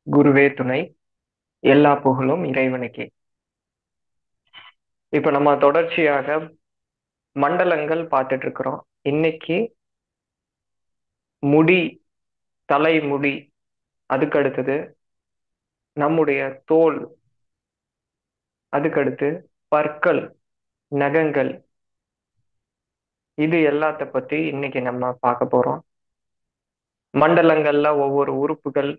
குருவே துணை. எல்லா புகழும் இறைவனுக்கே. இப்ப நம்ம தொடர்ச்சியாக மண்டலங்கள் பார்த்துட்டு இருக்கிறோம். இன்னைக்கு முடி, தலைமுடி, அதுக்கு அடுத்தது நம்முடைய தோல், அதுக்கடுத்து பற்கள், நகங்கள், இது எல்லாத்த பத்தி இன்னைக்கு நம்ம பார்க்க போறோம். மண்டலங்கள்ல ஒவ்வொரு உறுப்புகள்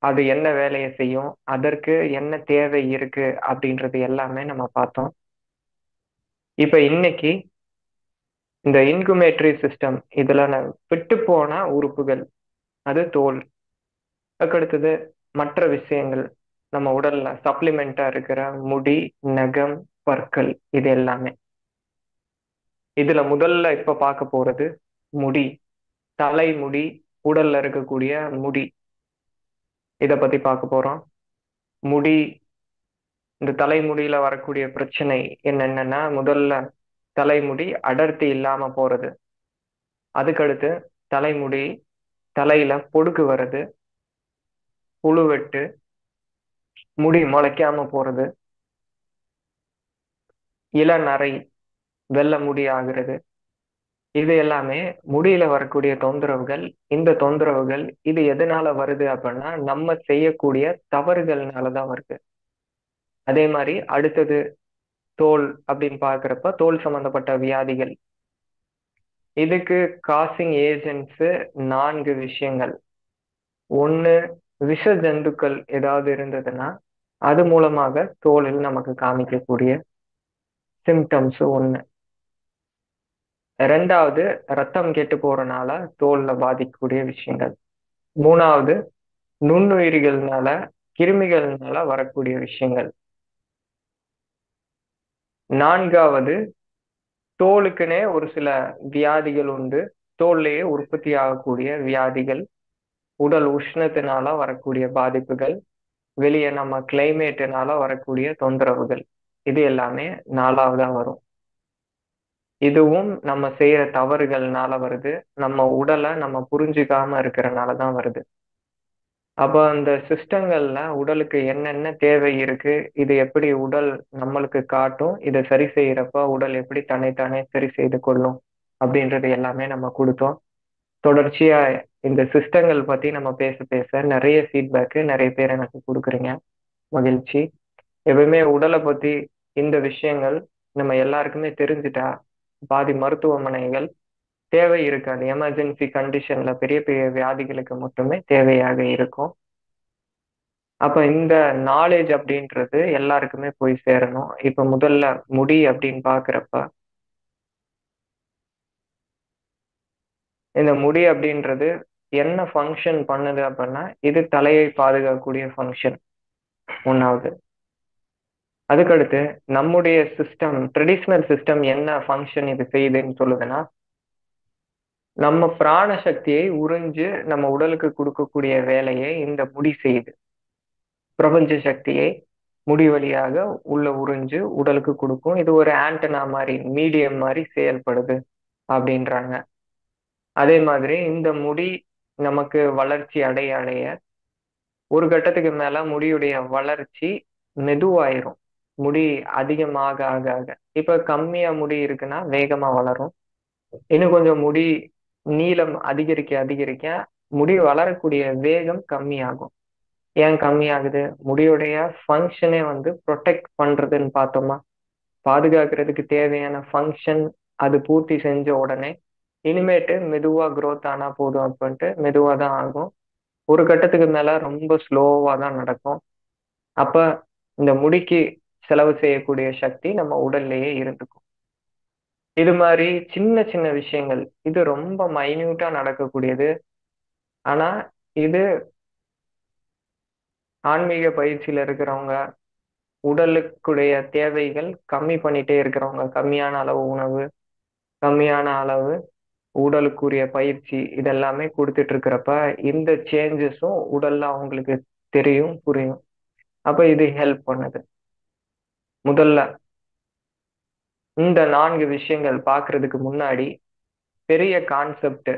அது என்ன வேலையை செய்யும், அதற்கு என்ன தேவை இருக்கு அப்படின்றது எல்லாமே நம்ம பார்த்தோம். இப்ப இன்னைக்கு இந்த இன்குமேட்டரி சிஸ்டம் இதுல விட்டு போன உறுப்புகள், அது தோல். அதுக்கடுத்தது மற்ற விஷயங்கள், நம்ம உடல்ல சப்ளிமெண்டா இருக்கிற முடி, நகம், பற்கள், இது எல்லாமே. இதுல முதல்ல இப்ப பார்க்க போறது முடி, தலைமுடி, உடல்ல இருக்கக்கூடிய முடி, இத பத்தி பார்க்க போறோம். முடி, இந்த தலைமுடியில வரக்கூடிய பிரச்சனை என்னென்னன்னா, முதல்ல தலைமுடி அடர்த்தி இல்லாம போறது. அதுக்கடுத்து தலைமுடி, தலையில பொடுகு வருது, புழுவெட்டு, முடி முளைக்காம போறது, இளநரை, வெள்ளை முடி ஆகிறது. இது எல்லாமே முடியில வரக்கூடிய தொந்தரவுகள். இந்த தொந்தரவுகள் இது எதனால வருது அப்படின்னா, நம்ம செய்யக்கூடிய தவறுகள்னாலதான் வருது. அதே மாதிரி அடுத்தது தோல் அப்படின்னு பாக்குறப்ப, தோல் சம்பந்தப்பட்ட வியாதிகள். இதுக்கு காசிங் ஏஜென்ட்ஸ் 4 விஷயங்கள். ஒண்ணு, விஷ ஜந்துக்கள் ஏதாவது இருந்ததுன்னா அது மூலமாக தோலில் நமக்கு காமிக்கக்கூடிய சிம்டம்ஸ் ஒண்ணு. ரெண்டாவது, ரத்தம் கெட்டு போறனால தோல்ல பாதிக்கக்கூடிய விஷயங்கள். மூணாவது, நுண்ணுயிரிகள்னால, கிருமிகள்னால வரக்கூடிய விஷயங்கள். நான்காவது, தோலுக்குனே ஒரு சில வியாதிகள் உண்டு. தோல்லையே உற்பத்தி ஆகக்கூடிய வியாதிகள், உடல் உஷ்ணத்தினால வரக்கூடிய பாதிப்புகள், வெளியே நம்ம கிளைமேட்டினால வரக்கூடிய தொந்தரவுகள், இது எல்லாமே 4வதா வரும். இதுவும் நம்ம செய்யற தவறுகள்னால வருது. நம்ம உடலை நம்ம புரிஞ்சுக்காம இருக்கிறனாலதான் வருது. அப்ப அந்த சிஸ்டங்கள்ல உடலுக்கு என்னென்ன தேவை இருக்கு, இது எப்படி உடல் நம்மளுக்கு காட்டும், இதை சரி செய்யறப்ப உடல் எப்படி தன்னைத்தானே சரி செய்து கொள்ளும் அப்படின்றது எல்லாமே நம்ம கொடுத்தோம். தொடர்ச்சியா இந்த சிஸ்டங்கள் பத்தி நம்ம பேச பேச நிறைய ஃபீட்பேக் நிறைய பேர் எனக்கு கொடுக்குறீங்க. மகிழ்ச்சி. எப்பவுமே உடலை பத்தி இந்த விஷயங்கள் நம்ம எல்லாருக்குமே தெரிஞ்சுட்டா பாதி மருத்துவமனைகள் தேவை இருக்காது. எமர்ஜென்சி கண்டிஷன்ல பெரிய பெரிய வியாதிகளுக்கு மட்டுமே தேவையாக இருக்கும். அப்ப இந்த நாலேஜ் அப்படின்றது எல்லாருக்குமே போய் சேரணும். இப்ப முதல்ல முடி அப்படின்னு பாக்குறப்ப, இந்த முடி அப்படின்றது என்ன ஃபங்க்ஷன் பண்ணுது அப்படின்னா, இது தலையை பாதுகாக்கக்கூடிய ஃபங்க்ஷன் ஒண்ணாவது. அதுக்கடுத்து நம்முடைய சிஸ்டம், ட்ரெடிஷ்னல் சிஸ்டம் என்ன ஃபங்க்ஷன் இது செய்யுதுன்னு சொல்லுதுன்னா, நம்ம பிராண சக்தியை உறிஞ்சு நம்ம உடலுக்கு கொடுக்கக்கூடிய வேலையை இந்த முடி செய்யுது. பிரபஞ்ச சக்தியை முடி வழியாக உள்ள உறிஞ்சு உடலுக்கு கொடுக்கும். இது ஒரு ஆண்டனா மாதிரி, மீடியம் மாதிரி செயல்படுது அப்படின்றாங்க. அதே மாதிரி இந்த முடி நமக்கு வளர்ச்சி அடைய அடைய ஒரு கட்டத்துக்கு மேல முடியுடைய வளர்ச்சி மெதுவாயிரும். முடி அதிகமாக ஆக ஆக, இப்ப கம்மியா முடி இருக்குன்னா வேகமா வளரும். இன்னும் கொஞ்சம் முடி நீளம் அதிகரிக்க அதிகரிக்க முடி வளரக்கூடிய வேகம் கம்மியாகும். ஏன் கம்மியாகுது? முடியுடைய ஃபங்க்ஷனே வந்து ப்ரொடெக்ட் பண்றதுன்னு பார்த்தோமா, பாதுகாக்கிறதுக்கு தேவையான ஃபங்க்ஷன் அது பூர்த்தி செஞ்ச உடனே இனிமேட்டு மெதுவா growth ஆனா போதும் அப்படின்ட்டு மெதுவா தான் ஆகும். ஒரு கட்டத்துக்கு மேல ரொம்ப ஸ்லோவா தான் நடக்கும். அப்ப இந்த முடிக்கு செலவு செய்யக்கூடிய சக்தி நம்ம உடல்லயே இருந்துக்கும். இது மாதிரி சின்ன சின்ன விஷயங்கள், இது ரொம்ப மைன்யூட்டா நடக்கக்கூடியது. ஆனா இது ஆன்மீக பயிற்சியில இருக்கிறவங்க, உடலுக்குடைய தேவைகள் கம்மி பண்ணிட்டே இருக்கிறவங்க, கம்மியான அளவு உணவு, கம்மியான அளவு உடலுக்குரிய பயிற்சி, இதெல்லாமே கொடுத்துட்டு இருக்கிறப்ப இந்த சேஞ்சஸும் உடல்ல அவங்களுக்கு தெரியும், புரியும். அப்ப இது ஹெல்ப் பண்ணுது. முதல்ல இந்த 4 விஷயங்கள் பார்க்கிறதுக்கு முன்னாடி பெரிய கான்செப்ட்,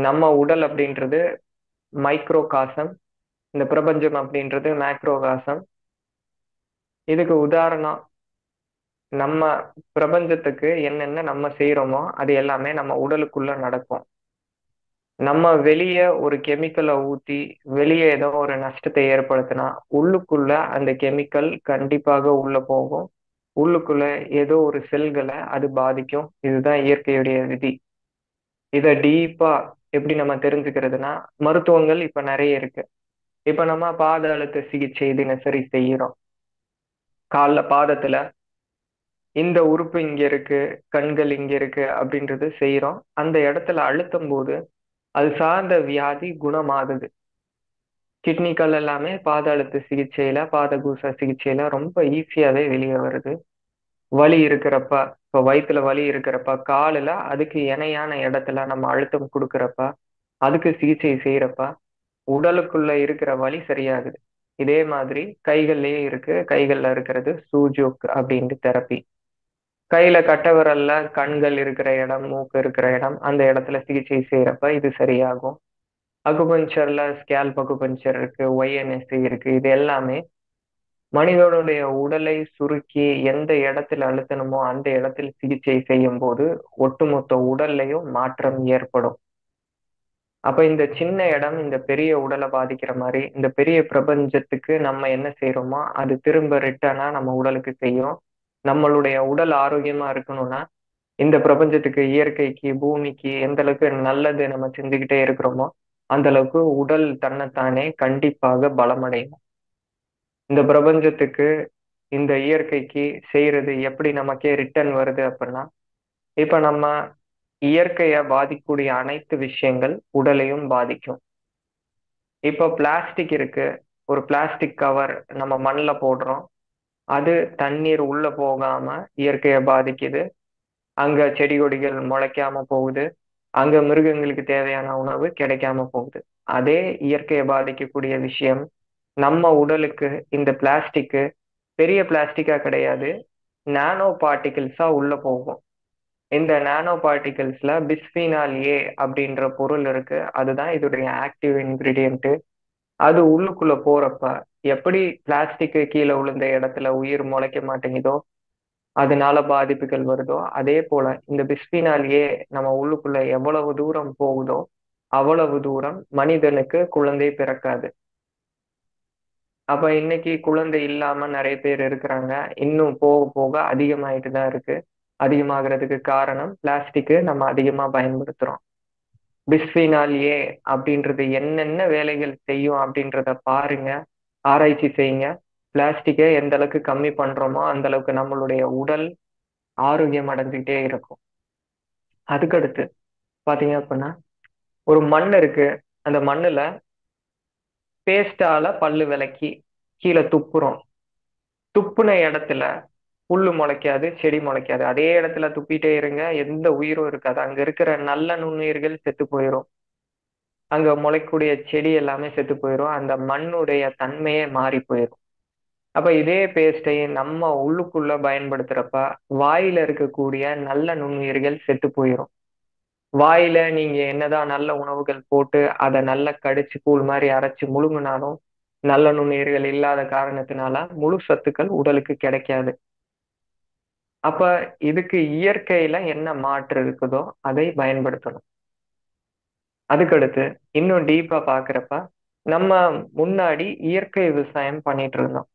நம்ம உடல் அப்படின்றது மைக்ரோ காசம், இந்த பிரபஞ்சம் அப்படின்றது மேக்ரோகாசம். இதுக்கு உதாரணம், நம்ம பிரபஞ்சத்துக்கு என்னென்ன நம்ம செய்யறோமோ அது எல்லாமே நம்ம உடலுக்குள்ள நடக்கும். நம்ம வெளியே ஒரு கெமிக்கலை ஊத்தி வெளியே ஏதோ ஒரு நஷ்டத்தை ஏற்படுத்தினா உள்ளுக்குள்ள அந்த கெமிக்கல் கண்டிப்பாக உள்ள போகும். உள்ளுக்குள்ள ஏதோ ஒரு செல்களை அது பாதிக்கும். இதுதான் இயற்கையுடைய விதி. இதை டீப்பா எப்படி நம்ம தெரிஞ்சுக்கிறதுனா, மருத்துவங்கள் இப்ப நிறைய இருக்கு. இப்ப நம்ம பாத அழுத்த சிகிச்சை தினசரி செய்யறோம். கால்ல பாதத்துல இந்த உறுப்பு இங்க இருக்கு, கண்கள் இங்க இருக்கு அப்படின்றது செய்யறோம். அந்த இடத்துல அழுத்தும் போது அது சார்ந்த வியாதி குணமாகுது. கிட்னிகள் எல்லாமே பாத அழுத்த சிகிச்சையில, பாத கூச சிகிச்சையில ரொம்ப ஈஸியாவே வெளியே வருது. வலி இருக்கிறப்ப, இப்போ வயித்துல வலி இருக்கிறப்ப, காலில் அதுக்கு இணையான இடத்துல நம்ம அழுத்தம் கொடுக்குறப்ப, அதுக்கு சிகிச்சை செய்யறப்ப உடலுக்குள்ள இருக்கிற வலி சரியாகுது. இதே மாதிரி கைகள்லயே இருக்கு. கைகள்ல இருக்கிறது சூஜோக் அப்படின்ட்டு தெரப்பி. கையில கட்டை விரல்ல கண்கள் இருக்கிற இடம், மூக்கு இருக்கிற இடம், அந்த இடத்துல சிகிச்சை செய்யறப்ப இது சரியாகும். அக்குபஞ்சர்ல ஸ்கேல்ப் அக்குபஞ்சர் இருக்கு, ஒய்என்எஸ்சி இருக்கு. இது எல்லாமே மனிதனுடைய உடலை சுருக்கி எந்த இடத்துல அழுத்தணுமோ அந்த இடத்தில் சிகிச்சை செய்யும் போது ஒட்டுமொத்த உடல்லையும் மாற்றம் ஏற்படும். அப்ப இந்த சின்ன இடம் இந்த பெரிய உடலை பாதிக்கிற மாதிரி இந்த பெரிய பிரபஞ்சத்துக்கு நம்ம என்ன செய்யறோமோ அது திரும்ப ரிட்டர்னா நம்ம உடலுக்கு செய்யும். நம்மளுடைய உடல் ஆரோக்கியமா இருக்கணும்னா இந்த பிரபஞ்சத்துக்கு, இயற்கைக்கு, பூமிக்கு எந்த அளவுக்கு நல்லது நம்ம செஞ்சுக்கிட்டே இருக்கிறோமோ அந்த அளவுக்கு உடல் தன்னைத்தானே கண்டிப்பாக பலமடையும். இந்த பிரபஞ்சத்துக்கு, இந்த இயற்கைக்கு செய்யறது எப்படி நமக்கே ரிட்டர்ன் வருது அப்படின்னா, இப்ப நம்ம இயற்கைய பாதிக்கக்கூடிய அனைத்து விஷயங்கள் உடலையும் பாதிக்கும். இப்போ பிளாஸ்டிக் இருக்கு. ஒரு பிளாஸ்டிக் கவர் நம்ம மண்ணில் போடுறோம். அது தண்ணீர் உள்ள போகாம இயற்கையை பாதிக்குது. அங்க செடி கொடிகள் முளைக்காம போகுது. அங்க மிருகங்களுக்கு தேவையான உணவு கிடைக்காம போகுது. அதே இயற்கையை பாதிக்கக்கூடிய விஷயம் நம்ம உடலுக்கு இந்த பிளாஸ்டிக்கு பெரிய பிளாஸ்டிக்கா கிடையாது, நானோ பார்ட்டிகிள்ஸா உள்ள போகும். இந்த நானோ பார்ட்டிகிள்ஸ்ல பிஸ்பீனால் ஏ அப்படின்ற பொருள் இருக்கு. அதுதான் இதோடைய ஆக்டிவ் இன்கிரீடியன்ட். அது உள்ளுக்குள்ள போறப்ப எப்படி பிளாஸ்டிக் கீழே விழுந்த இடத்துல உயிர் முளைக்க மாட்டேங்குதோ அதனால பாதிப்புகள் வருதோ அதே போல இந்த பிஸ்பீனால் ஏ நம்ம உள்ளுக்குள்ள எவ்வளவு தூரம் போகுதோ அவ்வளவு தூரம் மனிதனுக்கு குழந்தை பிறக்காது. அப்ப இன்னைக்கு குழந்தை இல்லாம நிறைய பேர் இருக்கிறாங்க. இன்னும் போக போக அதிகமாயிட்டு தான் இருக்கு. அதிகமாகிறதுக்கு காரணம் பிளாஸ்டிக்கு நம்ம அதிகமா பயன்படுத்துறோம். பிஸ்பீனால் ஏ அப்படின்றது என்னென்ன வேலைகள் செய்யும் அப்படின்றத பாருங்க, ஆராய்ச்சி செய்யுங்க. பிளாஸ்டிக்கை எந்த அளவுக்கு கம்மி பண்றோமோ அந்த அளவுக்கு நம்மளுடைய உடல் ஆரோக்கியம் அடைஞ்சுக்கிட்டே இருக்கும். அதுக்கடுத்து பாத்தீங்க அப்படின்னா ஒரு மண் இருக்கு. அந்த மண்ணுல பேஸ்டால பல்லு விளக்கி கீழே துப்புறோம். துப்புன இடத்துல புல்லு முளைக்காது, செடி முளைக்காது. அதே இடத்துல துப்பிட்டே இருங்க, எந்த உயிரும் இருக்காது. அங்க இருக்கிற நல்ல நுண்ணுயிர்கள் செத்து போயிடும். அங்க முளைக்கூடிய செடி எல்லாமே செத்து போயிடும். அந்த மண்ணுடைய தன்மையே மாறி போயிடும். அப்ப இதே பேஸ்டை நம்ம உள்ளுக்குள்ள பயன்படுத்துறப்ப வாயில இருக்கக்கூடிய நல்ல நுண்ணுயிர்கள் செத்து போயிடும். வாயில நீங்க என்னதான் நல்ல உணவுகள் போட்டு அதை நல்லா கடிச்சு கூழ் மாதிரி அரைச்சு முழுங்கினாலும் நல்ல நுண்ணுயிர்கள் இல்லாத காரணத்தினால முழு சத்துக்கள் உடலுக்கு கிடைக்காது. அப்ப இதுக்கு இயற்கையில என்ன மாற்று இருக்குதோ அதை பயன்படுத்தணும். அதுக்கடுத்து இன்னும் டீப்பா பாக்குறப்ப நம்ம முன்னாடி இயற்கை விவசாயம் பண்ணிட்டு இருந்தோம்.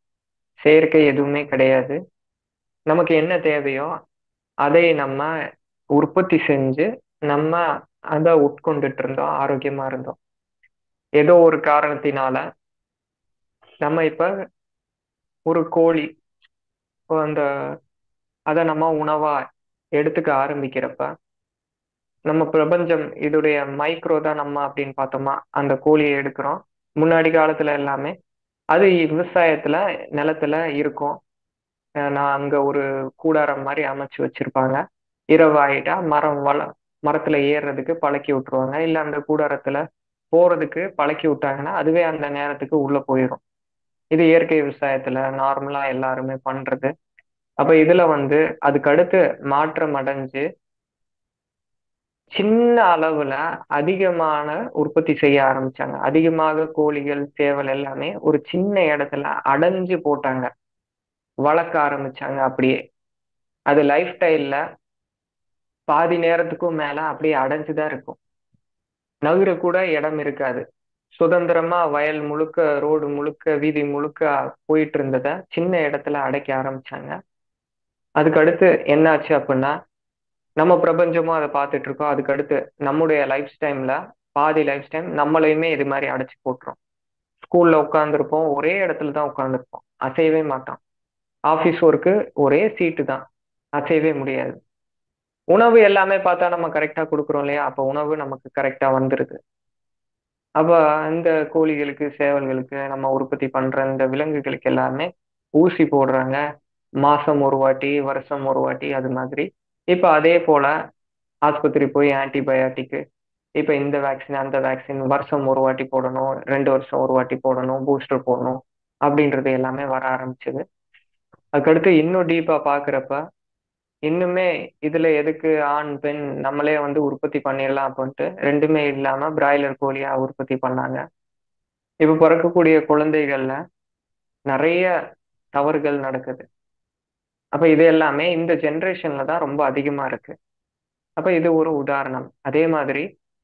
செயற்கை எதுவுமே கிடையாது. நமக்கு என்ன தேவையோ அதை நம்ம உற்பத்தி செஞ்சு நம்ம அதை உட்கொண்டுட்டு இருந்தோம், ஆரோக்கியமா இருந்தோம். ஏதோ ஒரு காரணத்தினால நம்ம இப்ப ஒரு கோழி அந்த அதை நம்ம உணவா எடுத்துக்க ஆரம்பிக்கிறப்ப நம்ம பிரபஞ்சம் இதுடைய மைக்ரோ தான் நம்ம அப்படின்னு பார்த்தோமா அந்த கோழியை எடுக்கிறோம். முன்னாடி காலத்துல எல்லாமே அது விவசாயத்துல நிலத்துல இருக்கும். நான் அங்க ஒரு கூடாரம் மாதிரி அமைச்சு வச்சிருப்பாங்க. இரவு ஆயிட்டா மரத்துல ஏறுறதுக்கு பழக்கி விட்டுருவாங்க. இல்ல அந்த கூடாரத்துல போறதுக்கு பழக்கி விட்டாங்கன்னா அதுவே அந்த நேரத்துக்கு உள்ள போயிடும். இது இயற்கை விவசாயத்துல நார்மலா எல்லாருமே பண்றது. அப்ப இதுல அதுக்கு அடுத்து மாற்றம் அடைஞ்சு சின்ன அளவுல அதிகமான உற்பத்தி செய்ய ஆரம்பிச்சாங்க. அதிகமாக கோழிகள், சேவல் எல்லாமே ஒரு சின்ன இடத்துல அடைஞ்சு போட்டாங்க. வளர்க்க ஆரம்பிச்சாங்க அப்படியே. அது லைஃப் ஸ்டைல்ல பாதி நேரத்துக்கும் மேல அப்படியே அடைஞ்சுதான் இருக்கும். நகர கூட இடம் இருக்காது. சுதந்திரமா வயல் முழுக்க, ரோடு முழுக்க, வீதி முழுக்க போயிட்டு இருந்தத சின்ன இடத்துல அடைக்க ஆரம்பிச்சாங்க. அதுக்கு அடுத்து என்ன ஆச்சு அப்படின்னா, நம்ம பிரபஞ்சமும் அத பார்த்துட்டு இருக்கோம். அதுக்கு அடுத்து நம்முடைய லைஃப் டைம்ல பாதி லைஃப் டைம் நம்மளையுமே இது மாரி அடைச்சு போட்டுரும். ஸ்கூல்ல உட்கார்ந்திருப்போம். ஒரே இடத்துல தான் உட்கார்ந்திருப்போம். அசையவே மாட்டோம். ஆபீஸ் ஒர்க்கு ஒரே சீட்டு தான். அசையவே முடியாது. உணவு எல்லாமே பார்த்தா நம்ம கரெக்ட்டா குடுக்குறோம் இல்லையா? அப்ப உணவு நமக்கு கரெக்ட்டா வந்துருது. அப்ப அந்த கோழிகளுக்கு, சேவல்களுக்கு நம்ம உற்பத்தி பண்ற இந்த விலங்குகளுக்கு எல்லாமே ஊசி போடுறாங்க. மாசம் ஒரு வாட்டி, வருஷம் ஒரு வாட்டி அது மாதிரி. இப்ப அதே போல ஆஸ்பத்திரி போய் ஆன்டிபயாட்டிக், இப்ப இந்த வேக்சின், அந்த வேக்சின் வருஷம் ஒரு வாட்டி போடணும். 2 வருஷம் ஒரு வாட்டி போடணும். பூஸ்டர் போடணும். அப்படின்றது எல்லாமே வர ஆரம்பிச்சது. அதுக்கடுத்து இன்னும் டீப்பா பார்க்கிறப்ப, இன்னுமே இதுல எதுக்கு ஆண், பெண் நம்மளே வந்து உற்பத்தி பண்ணிடலாம் அப்படின்ட்டு 2மே இல்லாம பிராய்லர் கோழியா உற்பத்தி பண்ணாங்க. இப்ப பொறக்கக்கூடிய குழந்தைகள்ல நெறைய தவறுகள் நடக்குது. அப்ப இது எல்லாமே இந்த ஜெனரேஷன்ல தான் ரொம்ப அதிகமா இருக்கு. அப்ப இது ஒரு உதாரணம். அதே மாதிரி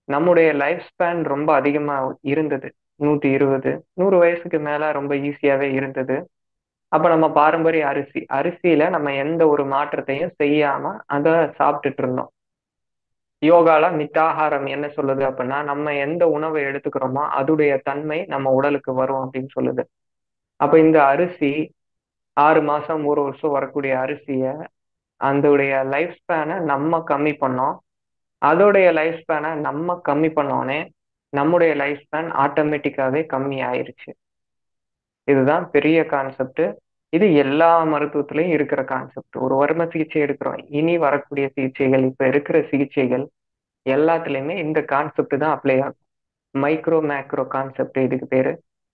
நம்முடைய லைஃப் ஸ்பேன் ரொம்ப அதிகமா இருந்தது. 120, 100 வயசுக்கு மேல ரொம்ப ஈஸியாவே இருந்தது. அப்ப நம்ம பாரம்பரிய அரிசி, அரிசியில நம்ம எந்த ஒரு மாற்றத்தையும் செய்யாம அத சாப்பிட்டுட்டு இருந்தோம். யோகால மித்தாகாரம் என்ன சொல்லுது அப்படின்னா, நம்ம எந்த உணவை எடுத்துக்கிறோமோ, அதுடைய தன்மை நம்ம உடலுக்கு வரும் அப்படின்னு சொல்லுது. அப்ப இந்த அரிசி 6 மாசம், 1 வருஷம் வரக்கூடிய அரிசிய, அதோடைய லைஃப் ஸ்பேன நம்ம கம்மி பண்ணோம். அதோடைய லைஃப் ஸ்பேன நம்ம கம்மி பண்ணோனே, நம்முடைய லைஃப் ஸ்பேன் ஆட்டோமேட்டிக்காவே கம்மி ஆயிருச்சு. இதுதான் பெரிய கான்செப்ட். இது எல்லா மருத்துவத்திலயும் இருக்கிற கான்செப்ட். ஒரு வரும சிகிச்சை எடுக்கிறோம். இனி வரக்கூடிய சிகிச்சைகள், இப்ப இருக்கிற சிகிச்சைகள் எல்லாத்துலயுமே இந்த கான்செப்ட் தான் அப்ளை ஆகும். மைக்ரோ, மேக்ரோ கான்செப்ட் இதுக்கு பேரு.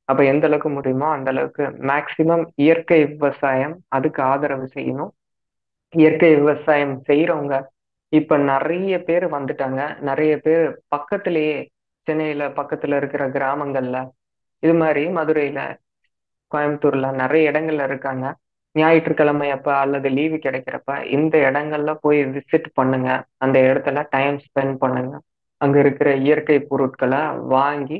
அப்ப எந்த அளவுக்கு முடியுமோ அந்த அளவுக்கு மேக்ஸிமம் இயற்கை விவசாயம் அதுக்கு ஆதரவு செய்யணும். இயற்கை விவசாயம் செய்றவங்க இப்ப நெறைய பேர் வந்துட்டாங்க. நெறைய பேர் பக்கத்திலேயே சென்னையில பக்கத்துல இருக்கிற கிராமங்கள்ல, இது மாரி மதுரையில, கோயம்புத்தூர்ல நெறைய இடங்கள்ல இருக்காங்க. ஞாயிற்றுக்கிழமை அப்ப அல்லது லீவு கிடைக்கிறப்ப இந்த இடங்கள்ல போய் விசிட் பண்ணுங்க. அந்த இடத்துல டைம் ஸ்பெண்ட் பண்ணுங்க. அங்க இருக்கிற இயற்கை பொருட்கள வாங்கி,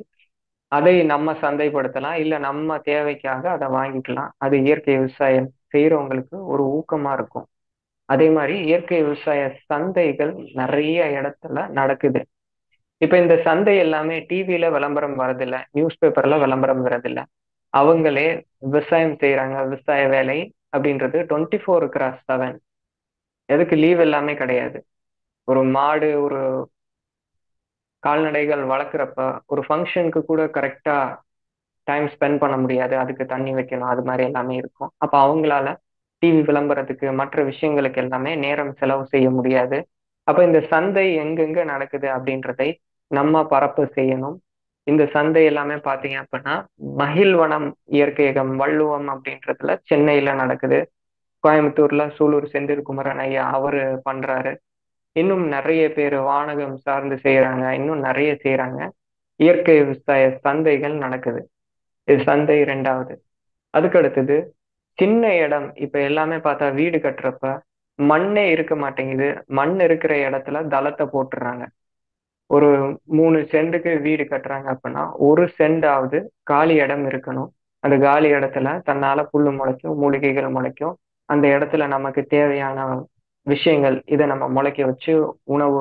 அதை நம்ம சந்தைப்படுத்தலாம். இல்ல நம்ம தேவைக்காக அத வாங்கிக்கலாம். அது இயற்கை விவசாயம் செய்றவங்களுக்கு ஒரு ஊக்கமா இருக்கும். அதே மாரி இயற்கை விவசாய சந்தைகள் நெறைய இடத்துல நடக்குது. இப்ப இந்த சந்தை எல்லாமே டிவில விளம்பரம் வரதில்ல. நியூஸ் பேப்பர்ல விளம்பரம் வரதில்ல. அவங்களே விவசாயம் செய்றாங்க. விவசாய வேலை அப்படின்றது 24/7. எதுக்கு லீவ் எல்லாமே கிடையாது. ஒரு மாடு, ஒரு கால்நடைகள் வளர்க்குறப்ப, ஒரு ஃபங்ஷனுக்கு கூட கரெக்ட்டா டைம் ஸ்பெண்ட் பண்ண முடியாது. அதுக்கு தண்ணி வைக்கணும். அது மாரி எல்லாமே இருக்கும். அப்ப அவங்களால டிவி விளம்பரத்துக்கு, மற்ற விஷயங்களுக்கு எல்லாமே நேரம் செலவு செய்ய முடியாது. அப்ப இந்த சந்தை எங்கெங்க நடக்குது அப்படின்றதை நம்ம பரப்பு செய்யணும். இந்த சந்தை எல்லாமே பார்த்தீங்க அப்படின்னா, மகிழ்வனம் இயற்கையகம் வள்ளுவம் அப்படின்றதுல சென்னையில நடக்குது. கோயம்புத்தூர்ல சூலூர் செந்தில் குமரன் ஐயா அவரு பண்றாரு. இன்னும் நெறைய பேரு வானகம் சார்ந்து செய்றாங்க. இன்னும் நெறைய செய்றாங்க. இயற்கை விவசாய சந்தைகள் நடக்குது. இது சந்தை 2வது. அதுக்கு அடுத்தது சின்ன இடம். இப்ப எல்லாமே பார்த்தா வீடு கட்டுறப்ப மண்ணே இருக்க மாட்டேங்குது. மண் இருக்கிற இடத்துல தளத்த போட்டுர்றாங்க. ஒரு 3 சென்டுக்கு வீடு கட்டுறாங்க அப்படின்னா, 1 சென்டாவது காலி இடம் இருக்கணும். அந்த காலி இடத்துல தன்னால புல்லு முளைக்கும், மூலிகைகள் முளைக்கும். அந்த இடத்துல நமக்கு தேவையான விஷயங்கள், இத நம்ம முளைக்க வச்சு உணவு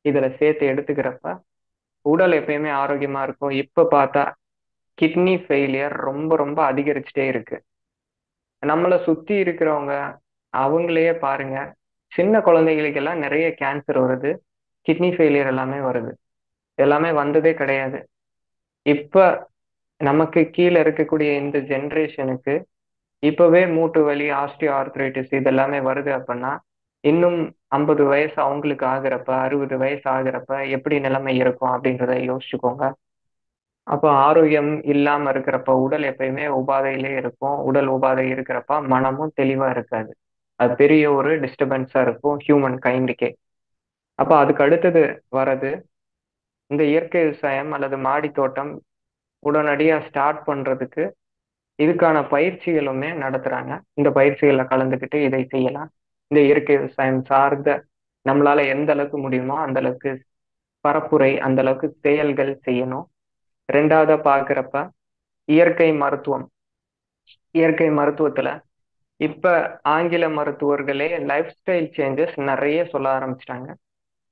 இதுல சேர்த்து எடுத்துக்கிறப்ப, உடல் எப்பயுமே ஆரோக்கியமா இருக்கும். இப்ப பார்த்தா கிட்னி ஃபெயிலியர் ரொம்ப ரொம்ப அதிகரிச்சுட்டே இருக்கு. நம்மள சுத்தி இருக்கிறவங்க, அவங்களையே பாருங்க. சின்ன குழந்தைகளுக்கெல்லாம் நெறைய கேன்சர் வருது. கிட்னி ஃபெயிலியர் எல்லாமே வருது. எல்லாமே வந்ததே கிடையாது. இப்ப நமக்கு கீழ இருக்கக்கூடிய இந்த ஜெனரேஷனுக்கு இப்பவே மூட்டு வலி, ஆஸ்டியோ ஆர்த்ரைட்டிஸ் இது எல்லாமே வருது அப்பன்னா, இன்னும் 50 வயசு அவங்களுக்கு ஆகுறப்ப, 60 வயசு ஆகுறப்ப எப்படி நிலைமை இருக்கும் அப்படின்றத யோசிச்சுக்கோங்க. அப்ப ஆரோக்கியம் இல்லாம இருக்கிறப்ப, உடல் எப்பயுமே உபாதையிலே இருக்கும். உடல் உபாதை இருக்கிறப்ப மனமும் தெளிவா இருக்காது. அது பெரிய ஒரு டிஸ்டர்பன்ஸா இருக்கும் ஹியூமன் கைண்டுக்கே. அப்ப அதுக்கு அடுத்தது வர்றது இந்த இயற்கை விவசாயம் அல்லது மாடி தோட்டம் உடனடியா ஸ்டார்ட் பண்றதுக்கு இதுக்கான பயிற்சிகளுமே நடத்துறாங்க. இந்த பயிற்சிகள்ல கலந்துக்கிட்டு இதை செய்யலாம். இந்த இயற்கை விவசாயம் சார்ந்த நம்மளால எந்த அளவுக்கு முடியுமோ அந்த அளவுக்கு பரப்புரை, அந்த அளவுக்கு செயல்கள் செய்யணும். 2வதா பார்க்கிறப்ப இயற்கை மருத்துவம். இயற்கை மருத்துவத்துல இப்ப ஆங்கில மருத்துவர்களே லைஃப் ஸ்டைல் சேஞ்சஸ் நிறைய சொல்ல ஆரம்பிச்சிட்டாங்க.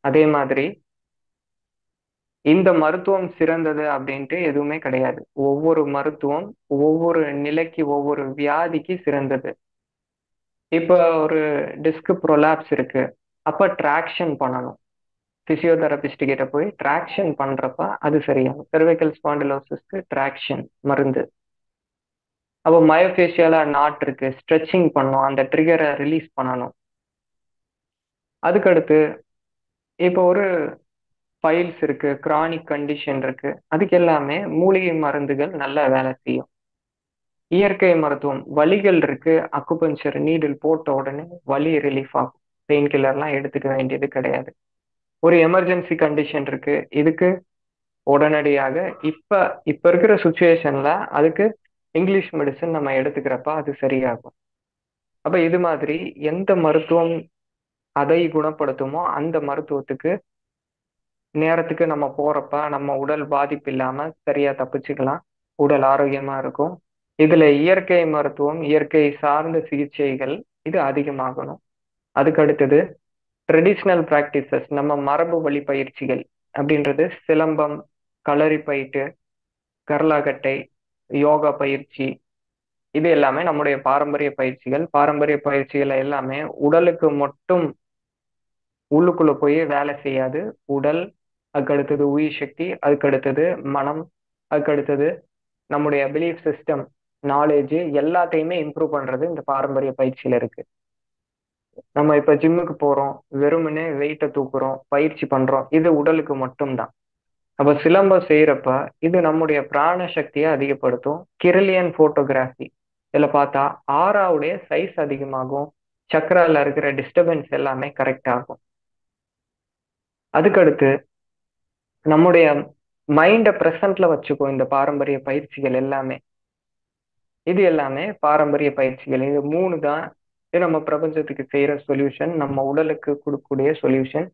அதே மாதிரி இந்த மருத்துவம் சிறந்தது அப்படின்ட்டு எதுவுமே கிடையாது. ஒவ்வொரு மருத்துவம் ஒவ்வொரு நிலைக்கு, ஒவ்வொரு வியாதிக்கு சிறந்தது. இப்ப ஒரு டிஸ்க் ப்ரொலாப்ஸ் இருக்கு. அப்ப டிராக்ஷன் பண்ணணும். பிசியோதெரபிஸ்ட் கிட்ட போய் டிராக்ஷன் பண்றப்ப அது சரியாகும். செர்விக்கல் ஸ்பாண்டிலோசிஸ்க்கு டிராக்ஷன் மருந்து. அப்போ மயோஃபேஷியலா நாட் இருக்கு. ஸ்ட்ரெச்சிங் பண்ணணும். அந்த ட்ரிகரை ரிலீஸ் பண்ணணும். அதுக்கடுத்து இப்போ ஒரு பைல்ஸ் இருக்கு, கிரானிக் கண்டிஷன் இருக்கு. அதுக்கு எல்லாமே மூலிகை மருந்துகள் நல்லா வேலை செய்யும். இயற்கை மருத்துவம் வலிகள் இருக்கு, அக்குபஞ்சர் நீடில் போட்ட உடனே வலி ரிலீஃப் ஆகும். பெயின் கில்லர்லாம் எடுத்துக்க வேண்டியது கிடையாது. ஒரு எமர்ஜென்சி கண்டிஷன் இருக்கு, இதுக்கு உடனடியாக இப்ப இப்ப இருக்கிற சுச்சுவேஷன்ல அதுக்கு இங்கிலீஷ் மெடிசன் நம்ம எடுத்துக்கிறப்ப அது சரியாகும். அப்ப இது மாதிரி எந்த மருத்துவம் அதை குணப்படுத்துமோ அந்த மருத்துவத்துக்கு நேரத்துக்கு நம்ம போறப்ப நம்ம உடல் பாதிப்பு இல்லாம சரியா தப்பிச்சுக்கலாம். உடல் ஆரோக்கியமா இருக்கும். இதுல இயற்கை மருத்துவம், இயற்கை சார்ந்த சிகிச்சைகள் இது அதிகமாகணும். அதுக்கு அடுத்தது ட்ரெடிஷ்னல் பிராக்டிசஸ், நம்ம மரபு வழி பயிற்சிகள் அப்படின்றது சிலம்பம், களரி பயிட்டு, கரலாகட்டை, யோகா பயிற்சி, இது எல்லாமே நம்முடைய பாரம்பரிய பயிற்சிகள். பாரம்பரிய பயிற்சிகள் எல்லாமே உடலுக்கு மட்டும் உள்ளுக்குள்ள போய் வேலை செய்யாது. உடல், அதுக்கு அடுத்தது உயிர் சக்தி, அதுக்கு அடுத்தது மனம், அதுக்கு அடுத்தது நம்முடைய பிலீஃப் சிஸ்டம், நாலேஜ் எல்லாத்தையுமே இம்ப்ரூவ் பண்றது இந்த பாரம்பரிய பயிற்சியில இருக்கு. நம்ம இப்ப ஜிம்முக்கு போறோம், வெறுமனே வெயிட்ட தூக்குறோம், பயிற்சி பண்றோம், இது உடலுக்கு மட்டும்தான். அப்ப சிலம்பம் செய்யறப்ப இது நம்முடைய பிராண சக்தியை அதிகப்படுத்தும். கிரில்லியன் போட்டோகிராஃபி இதுல பார்த்தா ஆறாவுடைய சைஸ் அதிகமாகும். சக்கரால இருக்கிற டிஸ்டர்பன்ஸ் எல்லாமே கரெக்ட் ஆகும். அதுக்கடுத்து நம்முடைய மைண்ட பிரசன்ட்ல வச்சுக்கோ. இந்த பாரம்பரிய பயிற்சிகள் எல்லாமே இது எல்லாமே பாரம்பரிய பயிற்சிகள். இது 3 தான் இது நம்ம பிரபஞ்சத்துக்கு செய்யற சொல்யூஷன், நம்ம உடலுக்கு கொடுக்கக்கூடிய சொல்யூஷன்.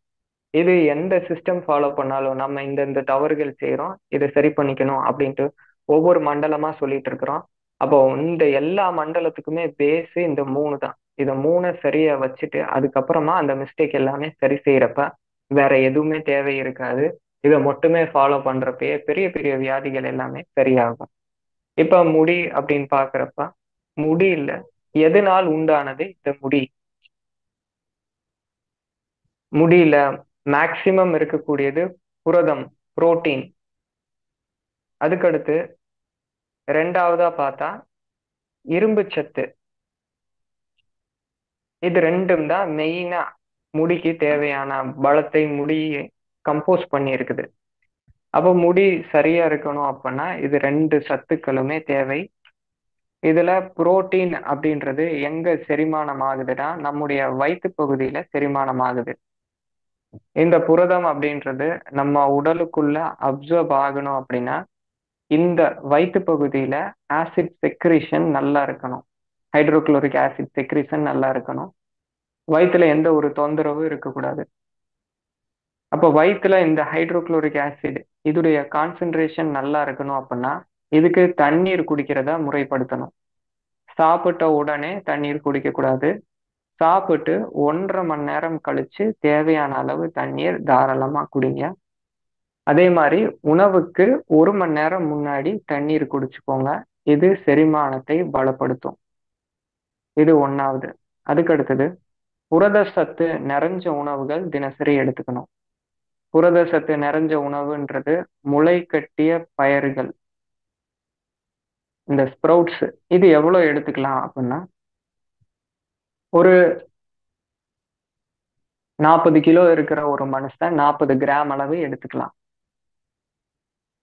இது எந்த சிஸ்டம் ஃபாலோ பண்ணாலும் நம்ம இந்த தவறுகள் செய்யறோம், இதை சரி பண்ணிக்கணும் அப்படின்ட்டு ஒவ்வொரு மண்டலமா சொல்லிட்டு இருக்கிறோம். அப்போ இந்த எல்லா மண்டலத்துக்குமே பேஸ் இந்த 3 தான். இதை 3 சரியா வச்சுட்டு அதுக்கப்புறமா அந்த மிஸ்டேக் எல்லாமே சரி செய்யறப்ப வேற எதுவுமே தேவை இருக்காது. இதை மட்டுமே ஃபாலோ பண்றப்பயே பெரிய பெரிய வியாதிகள் எல்லாமே சரியாகும். இப்ப முடி அப்படின்னு பாக்குறப்ப முடி இல்ல, எதனால் உண்டானது இந்த முடி? முடியில மேக்சிமம் இருக்கக்கூடியது புரதம், புரோட்டீன். அதுக்கடுத்து 2வதா பார்த்தா இரும்பு சத்து. இது 2ம் தான் மெயினா முடிக்கு தேவையான பலத்தை முடி கம்போஸ் பண்ணி இருக்குது. அப்ப முடி சரியா இருக்கணும் அப்படின்னா இது 2 சத்துக்களுமே தேவை. இதுல புரோட்டீன் அப்படின்றது எங்க செரிமானம் ஆகுதுன்னா நம்முடைய வயிற்று பகுதியில செரிமானம் ஆகுது. இந்த புரதம் அப்படின்றது நம்ம உடலுக்குள்ள அப்சர்வ் ஆகணும் அப்படின்னா இந்த வயிற்று பகுதியில ஆசிட் செக்ரீஷன் நல்லா இருக்கணும். ஹைட்ரோகுளோரிக் ஆசிட் செக்ரீஷன் நல்லா இருக்கணும். வயிற்றுல எந்த ஒரு தொந்தரவும் இருக்கக்கூடாது. அப்போ வயிற்றுல இந்த ஹைட்ரோகுளோரிக் ஆசிட் இதுடைய கான்சென்ட்ரேஷன் நல்லா இருக்கணும் அப்படின்னா இதுக்கு தண்ணீர் குடிக்கிறத முறைப்படுத்தணும். சாப்பிட்ட உடனே தண்ணீர் குடிக்க கூடாது. சாப்பிட்டு 1.5 மணி நேரம் கழிச்சு தேவையான அளவு தண்ணீர் தாராளமா குடிங்க. அதே மாதிரி உணவுக்கு 1 மணி நேரம் முன்னாடி தண்ணீர் குடிச்சுக்கோங்க. இது செரிமானத்தை பலப்படுத்தும். இது 1வது. அதுக்கு அடுத்தது புரத சத்து நிறைஞ்ச உணவுகள் தினசரி எடுத்துக்கணும். புரத சத்து நிறைஞ்ச உணவுன்றது முளை கட்டிய பயறுகள், இந்த ஸ்ப்ரவுட்ஸ், இது எவ்வளவு எடுத்துக்கலாம் அப்படின்னா ஒரு 40 கிலோ இருக்கிற ஒரு மனுஷன் 40 கிராம் அளவு எடுத்துக்கலாம்.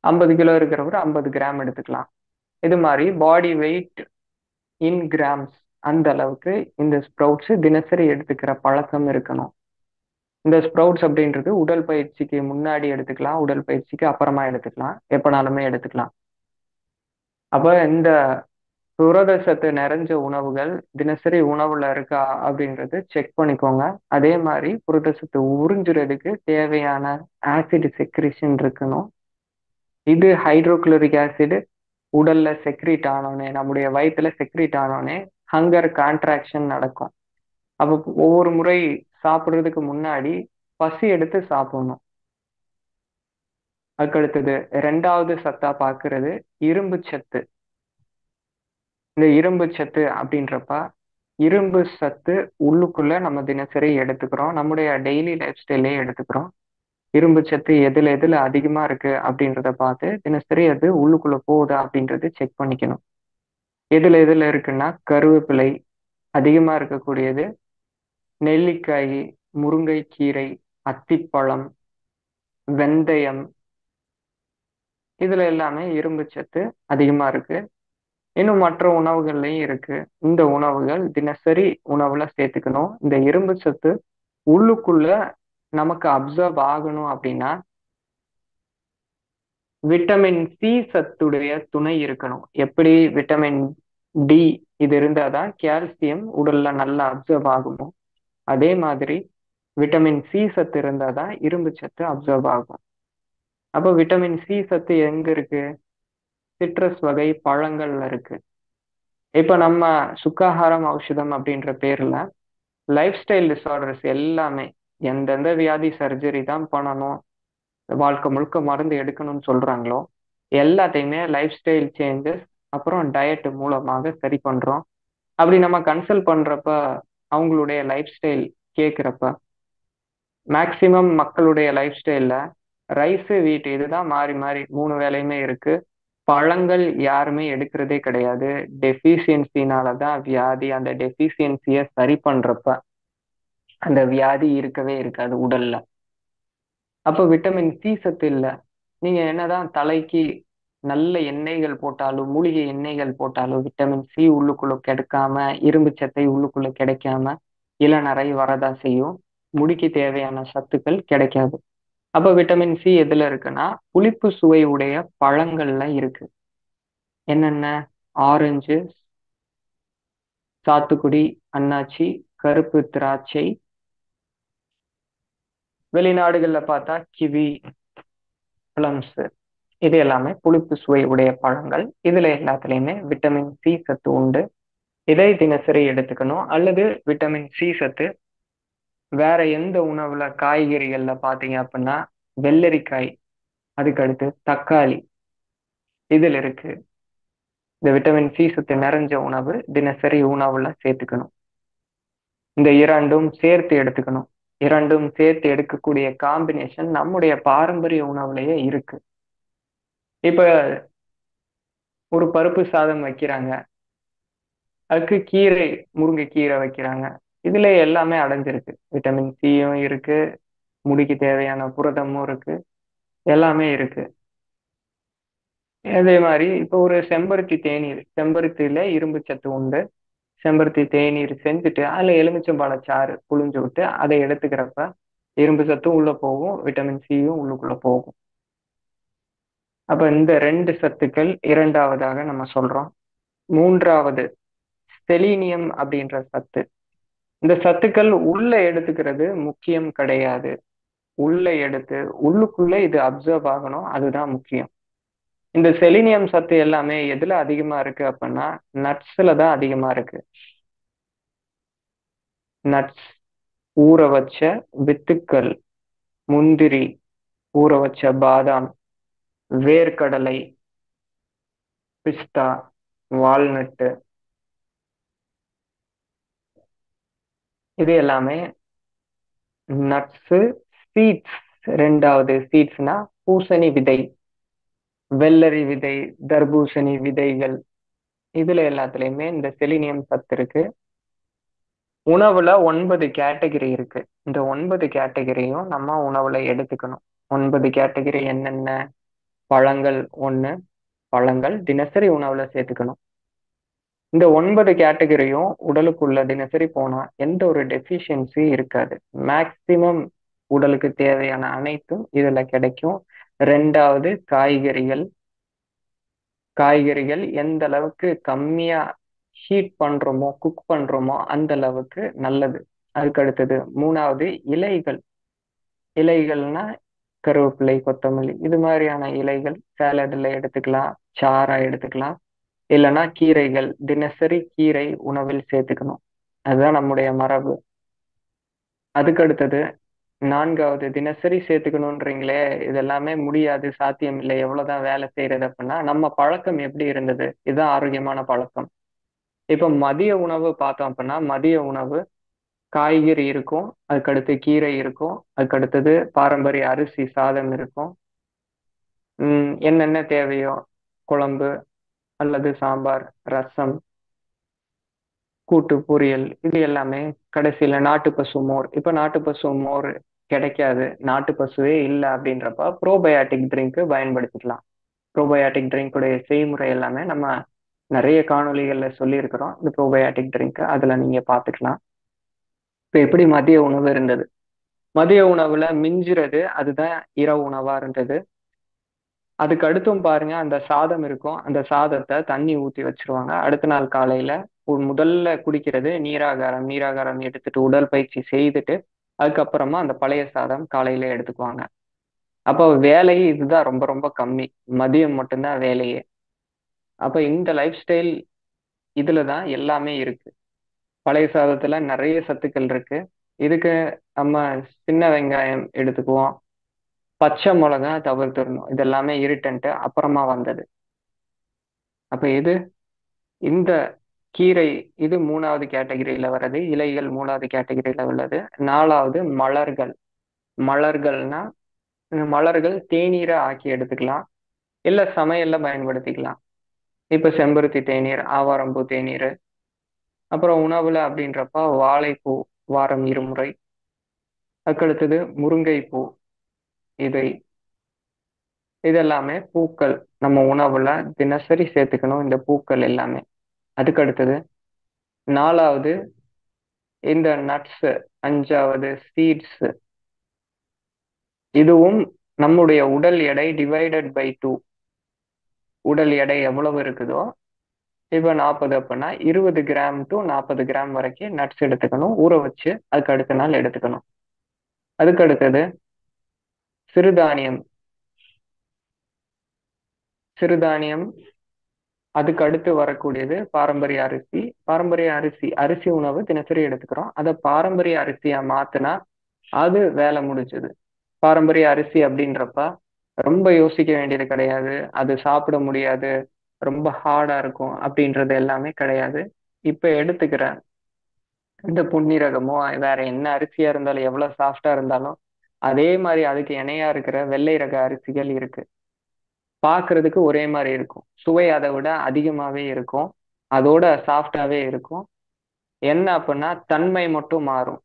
50 கிலோ இருக்கிறவர் 50 கிராம் எடுத்துக்கலாம். இது மாதிரி பாடி வெயிட் இன் கிராம்ஸ் அந்த அளவுக்கு இந்த ஸ்ப்ரவுட்ஸ் தினசரி எடுத்துக்கிற பழக்கம் இருக்கணும். இந்த ஸ்ப்ரவுட்ஸ் அப்படின்றது உடல் பயிற்சிக்கு முன்னாடி எடுத்துக்கலாம், உடல் பயிற்சிக்கு அப்புறமா எடுத்துக்கலாம், எப்பனாலுமே எடுத்துக்கலாம். அப்ப இந்த புரத சத்து நிறைஞ்ச உணவுகள் தினசரி உணவுல இருக்கா அப்படின்றது செக் பண்ணிக்கோங்க. அதே மாதிரி புரத சத்து உறிஞ்சுறதுக்கு தேவையான ஆசிட் செக்ரிஷன் இருக்கணும். இது ஹைட்ரோகுளோரிக் ஆசிட் உடல்ல செக்ரீட் ஆனோனே, நம்முடைய வயித்துல செக்ரீட் ஆனோனே ஹங்கர் கான்ட்ராக்ஷன் நடக்கும். அப்ப ஒவ்வொரு முறை சாப்பிடுறதுக்கு முன்னாடி பசி எடுத்து சாப்பிடணும். அதுக்கடுத்தது 2வது சத்தா பார்க்கிறது இரும்பு சத்து. இந்த இரும்பு சத்து அப்படின்றப்ப, இரும்பு சத்து உள்ளுக்குள்ள நம்ம தினசரி எடுத்துக்கிறோம். நம்முடைய டெய்லி லைஃப் ஸ்டைல்லயே எடுத்துக்கிறோம். இரும்பு சத்து எதுல எதுல அதிகமா இருக்கு அப்படின்றத பார்த்து, தினசரி அது உள்ளுக்குள்ள போகுதா அப்படின்றது செக் பண்ணிக்கணும். எதுல எதுல இருக்குன்னா, கருவேப்பிலை அதிகமா இருக்கக்கூடியது, நெல்லிக்காய், முருங்கைக்கீரை, அத்திப்பழம், வெந்தயம் இதுல எல்லாமே இரும்பு சத்து அதிகமா இருக்கு. இன்னும் மற்ற உணவுகள்லயும் இருக்கு. இந்த உணவுகள் தினசரி உணவுல சேர்த்துக்கணும். இந்த இரும்பு சத்து உள்ளுக்குள்ள நமக்கு அப்சர்வ் ஆகணும் அப்படின்னா, விட்டமின் சி சத்துடைய துணை இருக்கணும். எப்படி விட்டமின் டி இது இருந்தா தான் கால்சியம் உடல்ல நல்லா அப்சர்வ் ஆகுமோ, அதே மாதிரி விட்டமின் சி சத்து இருந்தா தான் இரும்பு சத்து அப்சர்வ் ஆகும். அப்போ விட்டமின் சி சத்து எங்க இருக்கு? சிட்ரஸ் வகை பழங்கள்ல இருக்கு. இப்ப நம்ம சுக்காகாரம் ஔஷதம் அப்படின்ற பேர்ல லைஃப் ஸ்டைல் டிஸார்டர்ஸ் எல்லாமே எந்தெந்த வியாதி சர்ஜரி தான் பண்ணணும், வாழ்க்கை முழுக்க மருந்து எடுக்கணும்னு சொல்றாங்களோ எல்லாத்தையுமே லைஃப் ஸ்டைல் சேஞ்சஸ் அப்புறம் டயட் மூலமாக சரி பண்றோம். அப்படி நம்ம கன்சல்ட் பண்றப்ப அவங்களுடைய லைஃப் ஸ்டைல் கேட்கிறப்ப மேக்சிமம் மக்களுடைய லைஃப் ஸ்டைல்ல ரைஸ் வீட் இதுதான் மாறி மாறி 3 வேளையுமே இருக்கு. பழங்கள் யாருமே எடுக்கிறதே கிடையாது. டெஃபிஷியன்சினால தான் வியாதி. அந்த டெஃபிஷியன்சியை சரி பண்றப்ப அந்த வியாதி இருக்கவே இருக்காது உடல்ல. அப்போ விட்டமின் சி சத்து இல்ல. நீங்க என்னதான் தலைக்கு நல்ல எண்ணெய்கள் போட்டாலும், மூலிகை எண்ணெய்கள் போட்டாலும் விட்டமின் சி உள்ளுக்குள்ள கிடைக்காம, இரும்பு சத்தை உள்ளுக்குள்ள கிடைக்காம இளநரை வரதான் செய்யும். முடிக்கு தேவையான சத்துக்கள் கிடைக்காது. அப்ப விட்டமின் சி எதுல இருக்குன்னா, புளிப்பு சுவை உடைய பழங்கள்ல இருக்கு. என்னென்ன? ஆரஞ்சு, சாத்துக்குடி, அன்னாச்சி, கருப்பு திராட்சை, வெளிநாடுகள்ல பார்த்தா கிவி, பிளம்ஸ் இது எல்லாமே புளிப்பு சுவை உடைய பழங்கள். இதுல எல்லாத்துலயுமே விட்டமின் சி சத்து உண்டு. இதை தினசரி எடுத்துக்கணும். அல்லது விட்டமின் சி சத்து வேற எந்த உணவுல காய்கறிகள்ல பாத்தீங்க அப்படின்னா வெள்ளரிக்காய், அதுக்கடுத்து தக்காளி இதுல இருக்கு. இந்த விட்டமின் சி சத்து நிறைஞ்ச உணவு தினசரி உணவுல சேர்த்துக்கணும். இந்த இரண்டும் சேர்த்து எடுத்துக்கணும். இரண்டும் சேர்த்து எடுக்கக்கூடிய காம்பினேஷன் நம்முடைய பாரம்பரிய உணவுலயே இருக்கு. இப்ப ஒரு பருப்பு சாதம் வைக்கிறாங்க, அதுக்கு கீரை, முருங்கை கீரை வைக்கிறாங்க. இதுல எல்லாமே அடைஞ்சிருக்கு. விட்டமின் சியும் இருக்கு, முடிக்கு தேவையான புரதமும் இருக்கு, எல்லாமே இருக்கு. அதே மாதிரி இப்போ ஒரு செம்பருத்தி தேநீர், செம்பருத்தியில இரும்பு சத்து உண்டு. செம்பருத்தி தேநீர் செஞ்சுட்டு அதுல எலுமிச்சம்பழ சாறு புழிஞ்சு விட்டு அதை எடுத்துக்கிறப்ப இரும்பு சத்தும் உள்ள போகும், விட்டமின் சியும் உள்ளுக்குள்ள போகும். அப்ப இந்த 2 சத்துக்கள் இரண்டாவதாக நம்ம சொல்றோம். 3வது செலீனியம் அப்படின்ற சத்து. இந்த சத்துக்கள் உள்ள எடுத்துக்கிறது முக்கியம் கிடையாது. உள்ள எடுத்து உள்ளுக்குள்ள இது அப்சர்வ் ஆகணும், அதுதான் முக்கியம். இந்த செலினியம் சத்து எல்லாமே எதுல அதிகமா இருக்கு அப்படின்னா நட்ஸ்ல தான் அதிகமா இருக்கு. நட்ஸ், ஊற வச்ச வித்துக்கள், முந்திரி, ஊற வச்ச பாதாம், வேர்க்கடலை, பிஸ்தா, வால்நட்டு இது எல்லாமே நட்ஸு. சீட்ஸ், 2வது சீட்ஸ்னா பூசணி விதை, வெள்ளரி விதை, தர்பூசணி விதைகள் இதுல எல்லாத்துலயுமே இந்த செலினியம் சத்து இருக்கு. உணவுல 9 கேட்டகரி இருக்கு. இந்த 9 கேட்டகரியும் நம்ம உணவுல எடுத்துக்கணும். 9 கேட்டகரி என்னென்ன? பழங்கள் 1, பழங்கள் தினசரி உணவுல சேர்த்துக்கணும். இந்த 9 கேட்டகரியும் உடலுக்குள்ள தினசரி போனா எந்த ஒரு டெஃபிஷியன்சி இருக்காது. மேக்சிமம் உடலுக்கு தேவையான அனைத்தும் இதுல கிடைக்கும். ரெண்டாவது காய்கறிகள். காய்கறிகள் எந்த அளவுக்கு கம்மியா ஹீட் பண்றோமோ, குக் பண்றோமோ அந்த அளவுக்கு நல்லது. அதுக்கு அடுத்தது 3வது இலைகள். இலைகள்னா கருவேப்பிலை, கொத்தமல்லி இது மாதிரியான இலைகள் சாலட்ல எடுத்துக்கலாம், சாறா எடுத்துக்கலாம். இல்லைன்னா கீரைகள், தினசரி கீரை உணவில் சேர்த்துக்கணும். அதுதான் நம்முடைய மரபு. அதுக்கு அடுத்தது 4வது தினசரி சேர்த்துக்கணுன்றீங்களே, இது எல்லாமே முடியாது, சாத்தியம் இல்லை, எவ்வளவுதான் வேலை செய்யறது அப்படின்னா, நம்ம பழக்கம் எப்படி இருந்தது? இதுதான் ஆரோக்கியமான பழக்கம். இப்ப மதிய உணவு பார்த்தோம் அப்படின்னா, மதிய உணவு காய்கறி இருக்கும், அதுக்கடுத்து கீரை இருக்கும், அதுக்கடுத்தது பாரம்பரிய அரிசி சாதம் இருக்கும். என்னென்ன தேவையோ குழம்பு அல்லது சாம்பார், ரசம், கூட்டு, பொரியல் இது எல்லாமே. கடைசியில நாட்டு பசு மோர். இப்ப நாட்டு பசு மோர் கிடைக்காது, நாட்டு பசுவே இல்லை அப்படின்றப்ப ப்ரோபயாட்டிக் ட்ரிங்க் பயன்படுத்திக்கலாம். ப்ரோபயாட்டிக் ட்ரிங்க் உடைய செய்முறை எல்லாமே நம்ம நிறைய காணொளிகள்ல சொல்லியிருக்கிறோம். இந்த ப்ரோபயாட்டிக் ட்ரிங்க் அதுல நீங்க பாத்துக்கலாம். இப்ப எப்படி மதிய உணவு இருந்தது? மதிய உணவுல மிஞ்சுறது அதுதான் இரவு உணவா இருந்தது. அதுக்கு அடுத்தும் பாருங்க, அந்த சாதம் இருக்கும், அந்த சாதத்தை தண்ணி ஊத்தி வச்சிருவாங்க. அடுத்த நாள் காலையில முதல்ல குடிக்கிறது நீராகாரம். நீராகாரம் எடுத்துட்டு உடற்பயிற்சி செய்துட்டு அதுக்கப்புறமா அந்த பழைய சாதம் காலையில எடுத்துக்குவாங்க. அப்போ வேலை இதுதான் ரொம்ப ரொம்ப கம்மி. மதியம் மட்டும்தான் வேலையே. அப்ப இந்த லைஃப் ஸ்டைல் இதுலதான் எல்லாமே இருக்கு. பழைய சாதத்துல நிறைய சத்துக்கள் இருக்கு. இதுக்கு நம்ம சின்ன வெங்காயம் எடுத்துக்குவோம், பச்சை மிளகா தவிர்த்திடணும். இது எல்லாமே இரிட்டன்ட் அப்புறமா வந்தது. அப்ப இந்த கீரை இது 3வது கேட்டகரியில வர்றது. இலைகள் 3வது கேட்டகரியில உள்ளது. 4வது மலர்கள். மலர்கள்னா மலர்கள் தேநீரை ஆக்கி எடுத்துக்கலாம், இல்ல சமையல்ல பயன்படுத்திக்கலாம். இப்ப செம்பருத்தி தேநீர், ஆவாரம்பூ தேநீர். அப்புறம் உணவுல அப்படின்றப்ப வாழைப்பூ வாரம் 2 முறை. அதுக்கடுத்தது முருங்கைப்பூ இதை. இதெல்லாமே பூக்கள் நம்ம உணவுல தினசரி சேர்த்துக்கணும், இந்த பூக்கள் எல்லாமே. அதுக்கு அடுத்தது 4வது இந்த நட்ஸ். 5வது சீட்ஸ். இதுவும் நம்முடைய உடல் எடை டிவைடட் பை 2. உடல் எடை எவ்வளவு இருக்குதோ, இப்ப 40 அப்படின்னா 20 கிராம் டு 40 கிராம் வரைக்கும் நட்ஸ் எடுத்துக்கணும், ஊற வச்சு அதுக்கு அடுத்த நாள் எடுத்துக்கணும். அதுக்கு அடுத்தது சிறுதானியம். சிறுதானியம் அதுக்கு அடுத்து வரக்கூடியது பாரம்பரிய அரிசி. பாரம்பரிய அரிசி அரிசி உணவு தினசரி எடுத்துக்கிறோம். அதை பாரம்பரிய அரிசியா மாத்துனா அது வேலை முடிஞ்சது. பாரம்பரிய அரிசி அப்படின்றப்ப ரொம்ப யோசிக்க வேண்டியது கிடையாது, அது சாப்பிட முடியாது, ரொம்ப ஹார்டா இருக்கும் அப்படின்றது எல்லாமே கிடையாது. இப்ப எடுத்துக்கிற இந்த பொன்னிரகமோ வேற என்ன அரிசியா இருந்தாலும், எவ்வளவு சாஃப்டா இருந்தாலும், அதே மாதிரி அதுக்கு இணையா இருக்கிற வெள்ளை ரக அரிசிகள் இருக்கு. பார்க்கிறதுக்கு ஒரே மாதிரி இருக்கும், சுவை அதை விட அதிகமாவே இருக்கும், அதோட சாஃப்டாவே இருக்கும். என்ன அப்படின்னா தன்மை மட்டும் மாறும்.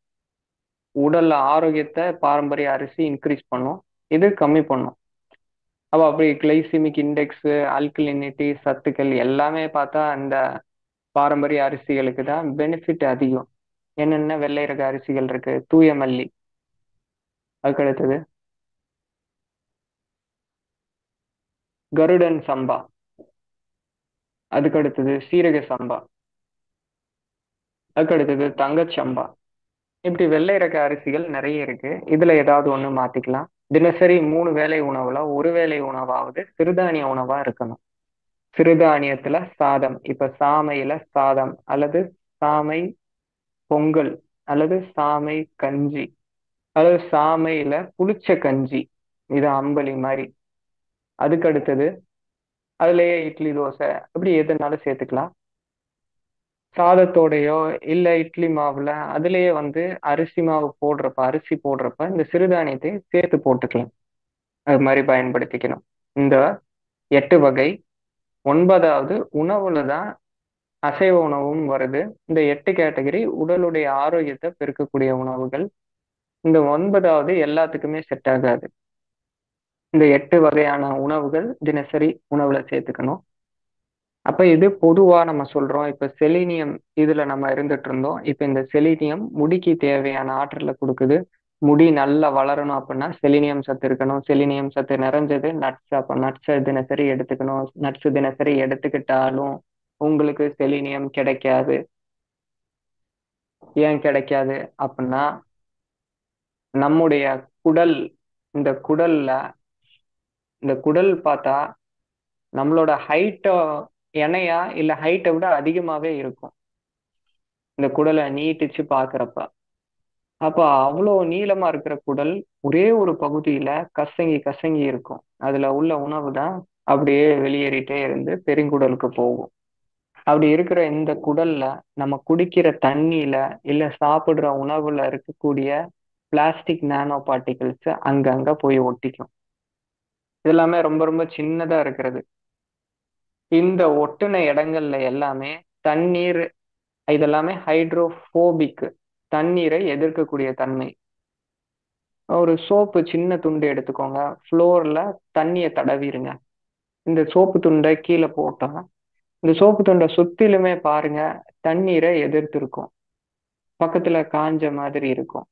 உடல் ஆரோக்கியத்தை பாரம்பரிய அரிசி இன்க்ரீஸ் பண்ணும், இது கம்மி பண்ணும். அப்போ அப்படி கிளைசிமிக் இண்டெக்ஸ், ஆல்கலினிட்டி, சத்துக்கள் எல்லாமே பார்த்தா அந்த பாரம்பரிய அரிசிகளுக்கு தான் பெனிஃபிட் அதிகம். என்னென்ன வெள்ளை ரக அரிசிகள் இருக்கு? தூய மல்லி. அதுக்கு அடுத்தது கருடன் சம்பா. அதுக்கு அடுத்தது சீரக சம்பா. அதுக்கு அடுத்தது தங்கச்சம்பா. இப்படி வெள்ளை ரக அரிசிகள் நிறைய இருக்கு. இதுல ஏதாவது ஒண்ணு மாத்திக்கலாம். தினசரி 3 வேளை உணவுல ஒரு வேளை உணவாவது சிறுதானிய உணவா இருக்கணும். சிறுதானியத்துல சாதம். இப்ப சாமையில சாதம் அல்லது சாமை பொங்கல் அல்லது சாமை கஞ்சி அல்லது சாமையில புளிச்ச கஞ்சி, இது அம்பலி மாதிரி. அதுக்கு அடுத்தது அதுலயே இட்லி தோசை அப்படி எதுனாலும் சேர்த்துக்கலாம். சாதத்தோடையோ இல்ல இட்லி மாவுல அதுலயே அரிசி மாவு போடுறப்ப, அரிசி போடுறப்ப இந்த சிறுதானியத்தை சேர்த்து போட்டுக்கலாம். அது மாதிரி பயன்படுத்திக்கணும். இந்த 8 வகை. 9வது உணவுல தான் அசைவ உணவும் வருது. இந்த 8 கேட்டகரி உடலுடைய ஆரோக்கியத்தை பெருக்கக்கூடிய உணவுகள். இந்த 9வது எல்லாத்துக்குமே செட் ஆகாது. இந்த 8 வகையான உணவுகள் தினசரி உணவுல சேர்த்துக்கணும். அப்ப இது பொதுவா நம்ம சொல்றோம். இப்ப செலினியம் இதுல நம்ம இருந்துட்டு இருந்தோம். இப்ப இந்த செலினியம் முடிக்கு தேவையான ஆற்றலை கொடுக்குது. முடி நல்லா வளரணும் அப்படின்னா செலினியம் சத்து இருக்கணும். செலினியம் சத்து நிறைஞ்சது நட்ஸ். அப்ப நட்ஸ் தினசரி எடுத்துக்கணும். நட்ஸ் தினசரி எடுத்துக்கிட்டாலும் உங்களுக்கு செலினியம் கிடைக்காது. ஏன் கிடைக்காது அப்படின்னா, நம்முடைய குடல், இந்த குடல்ல இந்த குடல் பார்த்தா நம்மளோட ஹைட்டோ இணையா இல்ல ஹைட்டை விட அதிகமாவே இருக்கும் இந்த குடலை நீட்டிச்சு பாக்குறப்ப. அப்ப அவ்வளோ நீளமா இருக்கிற குடல் ஒரே ஒரு பகுதியில கசங்கி கசங்கி இருக்கும். அதுல உள்ள உணவு தான் அப்படியே வெளியேறிட்டே இருந்து பெருங்குடலுக்கு போகும். அப்படி இருக்கிற இந்த குடல்ல நம்ம குடிக்கிற தண்ணியில இல்ல சாப்பிடுற உணவுல இருக்கக்கூடிய பிளாஸ்டிக் நானோ பார்ட்டிகிள்ஸ் அங்கங்க போய் ஒட்டிக்கும். இது எல்லாமே ரொம்ப ரொம்ப சின்னதா இருக்கிறது. இந்த ஒட்டுன இடங்கள்ல எல்லாமே தண்ணீர், இதெல்லாமே ஹைட்ரோபோபிக், தண்ணீரை எதிர்க்கக்கூடிய தன்மை. ஒரு சோப்பு சின்ன துண்டு எடுத்துக்கோங்க, ஃப்ளோர்ல தண்ணியை தடவிருங்க. இந்த சோப்பு துண்டை கீழே போட்டா இந்த சோப்பு துண்டை சுத்திலுமே பாருங்க தண்ணீரை எதிர்த்து இருக்கும், பக்கத்துல காஞ்ச மாதிரி இருக்கும்.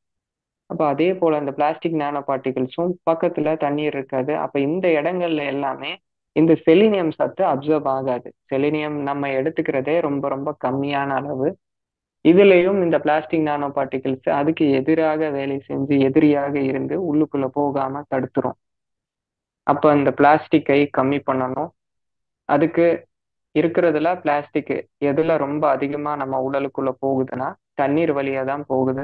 அப்ப அதே போல இந்த பிளாஸ்டிக் நானோ பார்ட்டிகிள்ஸும் பக்கத்துல தண்ணீர் இருக்காது. அப்ப இந்த இடங்கள்ல எல்லாமே இந்த செலினியம் சத்து அப்சர்வ் ஆகாது. செலினியம் நம்ம எடுத்துக்கிறதே ரொம்ப ரொம்ப கம்மியான அளவு. இதுலயும் இந்த பிளாஸ்டிக் நானோ பார்ட்டிகிள்ஸ் அதுக்கு எதிராக வேலை செஞ்சு எதிரியாக இருந்து உள்ளுக்குள்ள போகாம தடுத்துரும். அப்ப இந்த பிளாஸ்டிக்கை கம்மி பண்ணணும். அதுக்கு இருக்கிறதுல பிளாஸ்டிக் எதுல ரொம்ப அதிகமா நம்ம உடலுக்குள்ள போகுதுன்னா தண்ணீர் வழியா தான் போகுது.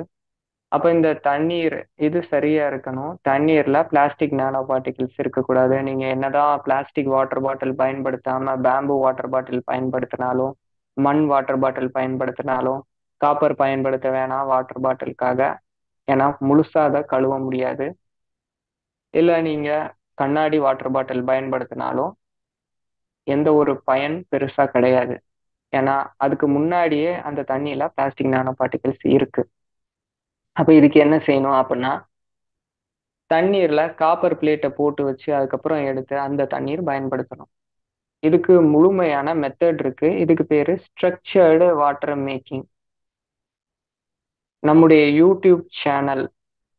அப்ப இந்த தண்ணீர் இது சரியா இருக்கணும். தண்ணீர்ல பிளாஸ்டிக் நானோ பார்ட்டிகிள்ஸ் இருக்கக்கூடாது. நீங்க என்னதான் பிளாஸ்டிக் வாட்டர் பாட்டில் பயன்படுத்தாம பேம்பு வாட்டர் பாட்டில் பயன்படுத்தினாலும், மண் வாட்டர் பாட்டில் பயன்படுத்தினாலும், காப்பர் பயன்படுத்த வேணாம் வாட்டர் பாட்டிலுக்காக. ஏன்னா முழுசா அதை கழுவ முடியாது. இல்ல நீங்க கண்ணாடி வாட்டர் பாட்டில் பயன்படுத்தினாலும் எந்த ஒரு பயன் பெருசா கிடையாது. ஏன்னா அதுக்கு முன்னாடியே அந்த தண்ணியில பிளாஸ்டிக் நானோ பார்ட்டிகிள்ஸ் இருக்கு. அப்ப இதுக்கு என்ன செய்யணும் அப்படின்னா, தண்ணீர்ல காப்பர் பிளேட்டை போட்டு வச்சு அதுக்கப்புறம் எடுத்து அந்த தண்ணீர் பயன்படுத்தணும். இதுக்கு முழுமையான மெத்தட் இருக்கு. இதுக்கு பேரு ஸ்ட்ரக்சர்டு வாட்டர் மேக்கிங். நம்முடைய யூடியூப் சேனல்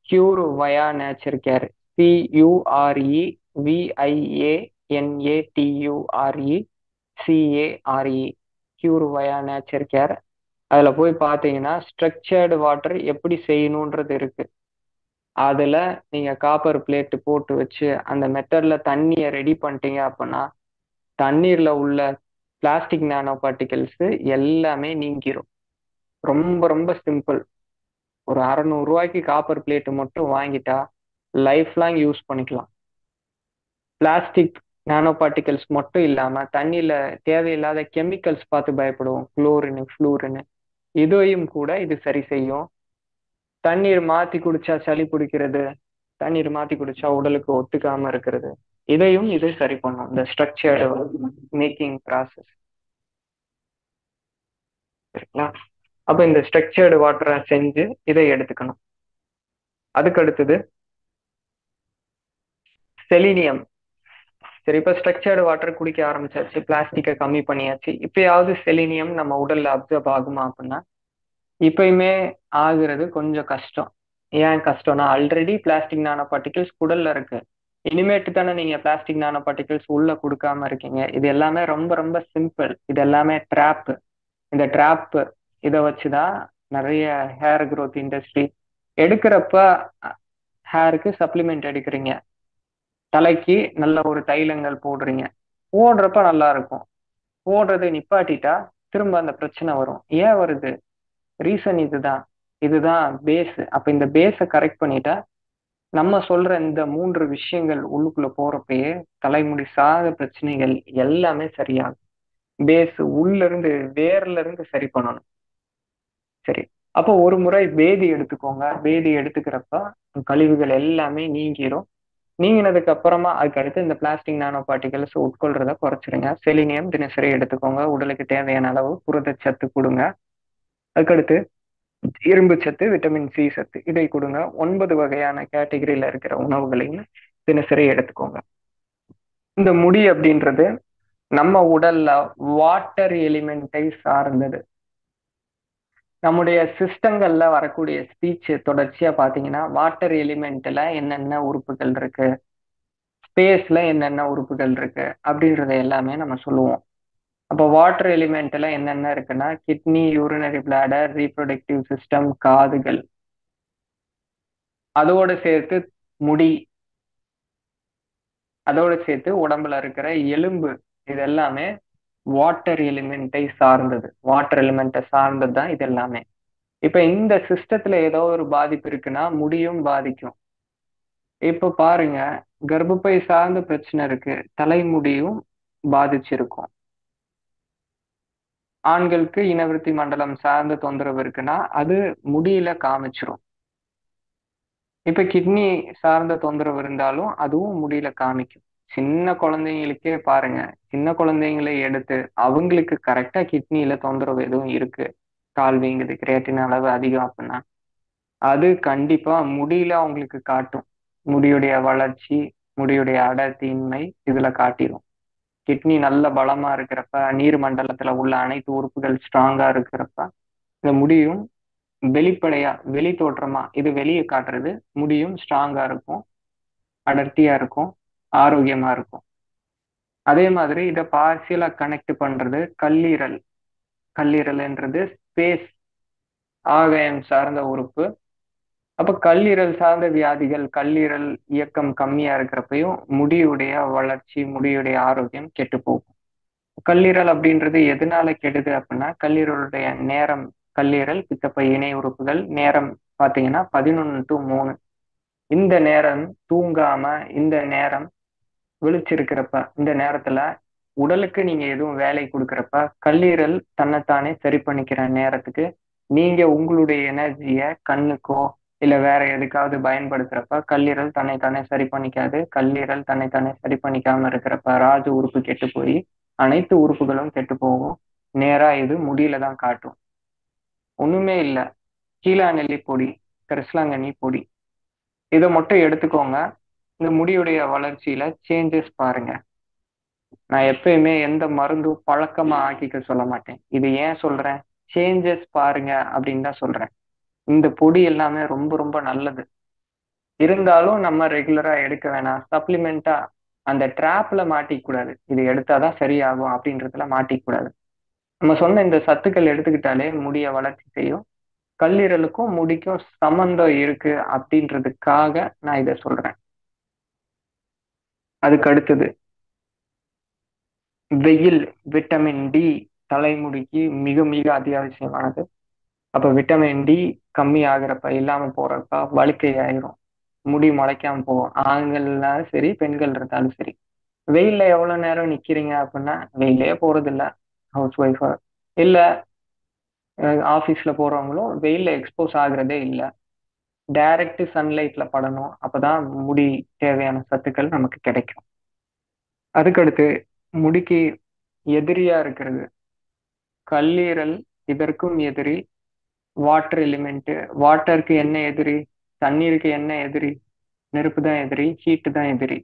கியூர் வயா நேச்சர் கேர், CUREVIANATURE கியூர் வயா நேச்சர் கேர். அதுல போய் பார்த்தீங்கன்னா ஸ்ட்ரக்சர்டு வாட்டர் எப்படி செய்யணுன்றது இருக்கு. அதுல நீங்க காப்பர் பிளேட் போட்டு வச்சு அந்த மெத்தட்ல தண்ணியை ரெடி பண்ணிட்டீங்க அப்படின்னா தண்ணீர்ல உள்ள பிளாஸ்டிக் நானோ பார்ட்டிகிள்ஸ் எல்லாமே நீங்கிரும். ரொம்ப ரொம்ப சிம்பிள். ஒரு 600 ரூபாய்க்கு காப்பர் பிளேட் மட்டும் வாங்கிட்டா லைஃப் லாங் யூஸ் பண்ணிக்கலாம். பிளாஸ்டிக் நானோ பார்ட்டிகிள்ஸ் மட்டும் இல்லாம தண்ணியில தேவையில்லாத கெமிக்கல்ஸ் பார்த்து பயப்படுவோம், குளோரின் ஃப்ளூரின், இதையும் கூட இது சரி செய்யும். தண்ணீர் மாத்தி குடிச்சா சளி பிடிக்கிறது, தண்ணீர் மாத்தி குடிச்சா உடலுக்கு ஒத்துக்காம இருக்கிறது, இதையும் இது சரி பண்ணும் இந்த ஸ்ட்ரக்சர்டு மேக்கிங் ப்ராசஸ். சரிங்களா? அப்ப இந்த ஸ்ட்ரக்சர்டு வாட்டரை செஞ்சு இதை எடுத்துக்கணும். அதுக்கு அடுத்தது செலினியம். சரி, இப்ப ஸ்ட்ரக்சர்டு வாட்டர் குடிக்க ஆரம்பிச்சாச்சு, பிளாஸ்டிக்கை கம்மி பண்ணியாச்சு. இப்பயாவது செலினியம் நம்ம உடல்ல அப்சர்வ் ஆகுமா அப்படின்னா இப்பயுமே ஆகுறது கொஞ்சம் கஷ்டம். ஏன் கஷ்டம்னா ஆல்ரெடி பிளாஸ்டிக் நானோ பார்ட்டிகிள்ஸ் குடல்ல இருக்கு. இனிமேட்டு தானே நீங்க பிளாஸ்டிக் நானோ பார்ட்டிகிள்ஸ் உள்ள கொடுக்காம இருக்கீங்க. இது எல்லாமே ரொம்ப ரொம்ப சிம்பிள். இது எல்லாமே ட்ராப். இந்த ட்ராப் இதை வச்சுதான் நிறைய ஹேர் growth இண்டஸ்ட்ரி எடுக்கிறப்ப ஹேருக்கு சப்ளிமெண்ட் எடுக்கிறீங்க, தலைக்கு நல்ல ஒரு தைலங்கள் போடுறீங்க, போடுறப்ப நல்லா இருக்கும். போடுறதை நிப்பாட்டிட்டா திரும்ப அந்த பிரச்சனை வரும். ஏன் வருது? ரீசன் இதுதான். இதுதான் பேஸ். அப்ப இந்த பேஸை கரெக்ட் பண்ணிட்டா நம்ம சொல்ற இந்த 3 விஷயங்கள் உள்ளுக்குள்ள போறப்பயே தலைமுடி சாத பிரச்சனைகள் எல்லாமே சரியாகும். பேஸ் உள்ள இருந்து வேர்ல இருந்து சரி பண்ணணும். சரி, அப்போ ஒரு முறை பேதி எடுத்துக்கோங்க. பேதி எடுத்துக்கிறப்ப கழிவுகள் எல்லாமே நீங்கிரும். நீங்கினதுக்கு அப்புறமா அதுக்கு அடுத்து இந்த பிளாஸ்டிக் நானோ பார்ட்டிகல்ஸ் உட்கொள்றத குறைச்சிருங்க. செலினியம் தினசரி எடுத்துக்கோங்க. உடலுக்கு தேவையான அளவு புரதச்சத்து கொடுங்க. அதுக்கடுத்து இரும்பு சத்து, விட்டமின் சி சத்து இதை கொடுங்க. 9 வகையான கேட்டகரியில இருக்கிற உணவுகளையும் தினசரி எடுத்துக்கோங்க. இந்த முடி அப்படின்றது நம்ம உடல்ல வாட்டர் எலிமெண்டை சார்ந்தது. நம்முடைய சிஸ்டங்கள்ல வரக்கூடிய ஸ்பீச் தொடர்ச்சியா பாத்தீங்கன்னா, வாட்டர் எலிமெண்ட்ல என்னென்ன உறுப்புகள் இருக்கு, ஸ்பேஸ்ல என்னென்ன உறுப்புகள் இருக்கு அப்படின்றத எல்லாமே நம்ம சொல்லுவோம். அப்போ வாட்டர் எலிமெண்ட்ல என்னென்ன இருக்குன்னா, kidney, urinary bladder, reproductive system, காதுகள், அதோட சேர்த்து முடி, அதோட சேர்த்து உடம்புல இருக்கிற எலும்பு, இது எல்லாமே வாட்டர் எலிமெண்ட்டை சார்ந்தது. வாட்டர் எலிமெண்ட்டை சார்ந்தது தான் இது எல்லாமே. இப்ப இந்த சிஸ்டத்துல ஏதோ ஒரு பாதிப்பு இருக்குன்னா, முடியும் பாதிக்கும். இப்ப பாருங்க, கர்ப்பப்பை சார்ந்த பிரச்சனை இருக்கு. தலைமுடியும் பாதிச்சிருக்கும். ஆண்களுக்கு இனவிருத்தி மண்டலம் சார்ந்த தொந்தரவு இருக்குன்னா, அது முடியில காமிச்சிரும். இப்ப கிட்னி சார்ந்த தொந்தரவு இருந்தாலும், அதுவும் முடியில காமிக்கும். சின்ன குழந்தைங்களுக்கே பாருங்க, சின்ன குழந்தைங்கள எடுத்து அவங்களுக்கு கரெக்ட்டா கிட்னில தொந்தரவு எதுவும் இருக்கு. கால் வீங்குது, கிரியேட்டின் அளவு அதிகம் அப்டின்னா, அது கண்டிப்பா முடியில அவங்களுக்கு காட்டும். முடியுடைய வளர்ச்சி, முடியுடைய அடர்த்தியின்மை இதுல காட்டிரும். கிட்னி நல்ல பலமா இருக்கிறப்ப, நீர் மண்டலத்துல உள்ள அனைத்து உறுப்புகள் ஸ்ட்ராங்கா இருக்கிறப்ப, இந்த முடியும் வெளிப்படையா, வெளி தோற்றமா இது வெளிய காட்டுறது, முடியும் ஸ்ட்ராங்கா இருக்கும், அடர்த்தியா இருக்கும், ஆரோக்கியமா இருக்கும். அதே மாதிரி இத பார்சியலா கனெக்ட் பண்றது கல்லீரல். கல்லீரல்ன்றது ஸ்பேஸ், ஆகாயம் சார்ந்த உறுப்பு. அப்ப கல்லீரல் சார்ந்த வியாதிகள், கல்லீரல் இயக்கம் கம்மியா இருக்கிறப்பயும் முடியுடைய வளர்ச்சி, முடியுடைய ஆரோக்கியம் கெட்டுப் போகும். கல்லீரல் அப்படின்றது எதனால கெடுது அப்படின்னா, கல்லீரலுடைய நேரம், கல்லீரல், பித்தப்பை இணை உறுப்புகள் நேரம் பாத்தீங்கன்னா 11 to 3. இந்த நேரம் தூங்காம, இந்த நேரம் விழிச்சிருக்கிறப்ப, இந்த நேரத்துல உடலுக்கு நீங்க எதுவும் வேலை குடுக்குறப்ப, கல்லீரல் தன்னைத்தானே சரி பண்ணிக்கிற நேரத்துக்கு, நீங்க உங்களுடைய எனர்ஜிய கண்ணுக்கோ, இல்ல வேற எதுக்காவது பயன்படுத்துறப்ப, கல்லீரல் தன்னைத்தானே சரி பண்ணிக்காது. கல்லீரல் தன்னைத்தானே சரி பண்ணிக்காம இருக்கிறப்ப, ராஜ உறுப்பு கெட்டுப் போயி, அனைத்து உறுப்புகளும் கெட்டுப் போகும். நேரா இது முடியில தான் காட்டும். ஒண்ணுமே இல்ல. கீழாநெல்லி பொடி, கரிசலாங்கண்ணி பொடி. இத மட்டும் எடுத்துக்கோங்க. இந்த முடியுடைய வளர்ச்சியில சேஞ்சஸ் பாருங்க. நான் எப்பயுமே எந்த மருந்தும் பழக்கமா ஆக்கிக்க சொல்ல மாட்டேன். இது ஏன் சொல்றேன்? சேஞ்சஸ் பாருங்க அப்படின்னு தான் சொல்றேன். இந்த பொடி எல்லாமே ரொம்ப ரொம்ப நல்லது. இருந்தாலும் நம்ம ரெகுலரா எடுக்க வேணாம். சப்ளிமெண்டா அந்த ட்ராப்ல மாட்டிக்க கூடாது. இது எடுத்தா தான் சரியாகும் அப்படின்றதுல மாட்டிக்க கூடாது. நம்ம சொன்ன இந்த சத்துக்கள் எடுத்துக்கிட்டாலே முடிய வளர்ச்சி செய்யும். கல்லீரலுக்கும் முடிக்கும் சம்மந்தம் இருக்கு அப்படின்றதுக்காக நான் இத சொல்றேன். அதுக்கு அடுத்தது வெயில், விட்டமின் டி தலைமுடிக்கு மிக மிக அத்தியாவசியமானது. அப்ப விட்டமின் டி கம்மி ஆகுறப்ப, இல்லாம போறப்ப வழுக்கை ஆயிரும். முடி முளைக்காம போகும். ஆண்கள் இருந்தாலும் சரி, பெண்கள் இருந்தாலும் சரி. வெயில்ல எவ்வளவு நேரம் நிக்கிறீங்க அப்படின்னா, வெயில்லயே போறதில்ல. ஹவுஸ் ஒய்ஃபா இல்ல ஆபீஸ்ல போறவங்களும் வெயில்ல எக்ஸ்போஸ் ஆகுறதே இல்ல. டைரக்ட் சன்லைட்ல படணும். அப்பதான் முடி தேவையான சத்துக்கள் நமக்கு கிடைக்கும். அதுக்கடுத்து முடிக்கு எதிரியா இருக்கிறது கல்லீரல். இதற்கும் எதிரி வாட்டர் எலிமெண்ட். வாட்டருக்கு என்ன எதிரி? தண்ணீருக்கு என்ன எதிரி? நெருப்பு தான் எதிரி, ஹீட் தான் எதிரி.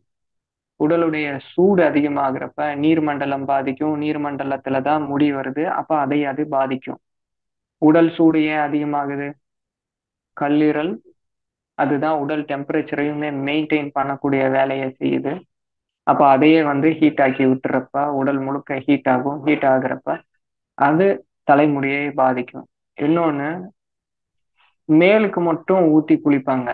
உடலுடைய சூடு அதிகமாகிறப்ப நீர்மண்டலம் பாதிக்கும். நீர்மண்டலத்துல தான் முடி வருது. அப்ப அதை அது பாதிக்கும். உடல் சூடு ஏன் அதிகமாகுது? கல்லீரல் அதுதான் உடல் டெம்பரேச்சரையுமே மெயின்டைன் பண்ணக்கூடிய வேலையை செய்யுது. அப்ப அதையே ஹீட் ஆக்கி விட்டுறப்ப உடல் முழுக்க ஹீட் ஆகும். ஹீட் ஆகுறப்ப அது தலைமுடியை பாதிக்கும். இன்னொன்னு, மேலுக்கு மட்டும் ஊத்தி குளிப்பாங்க.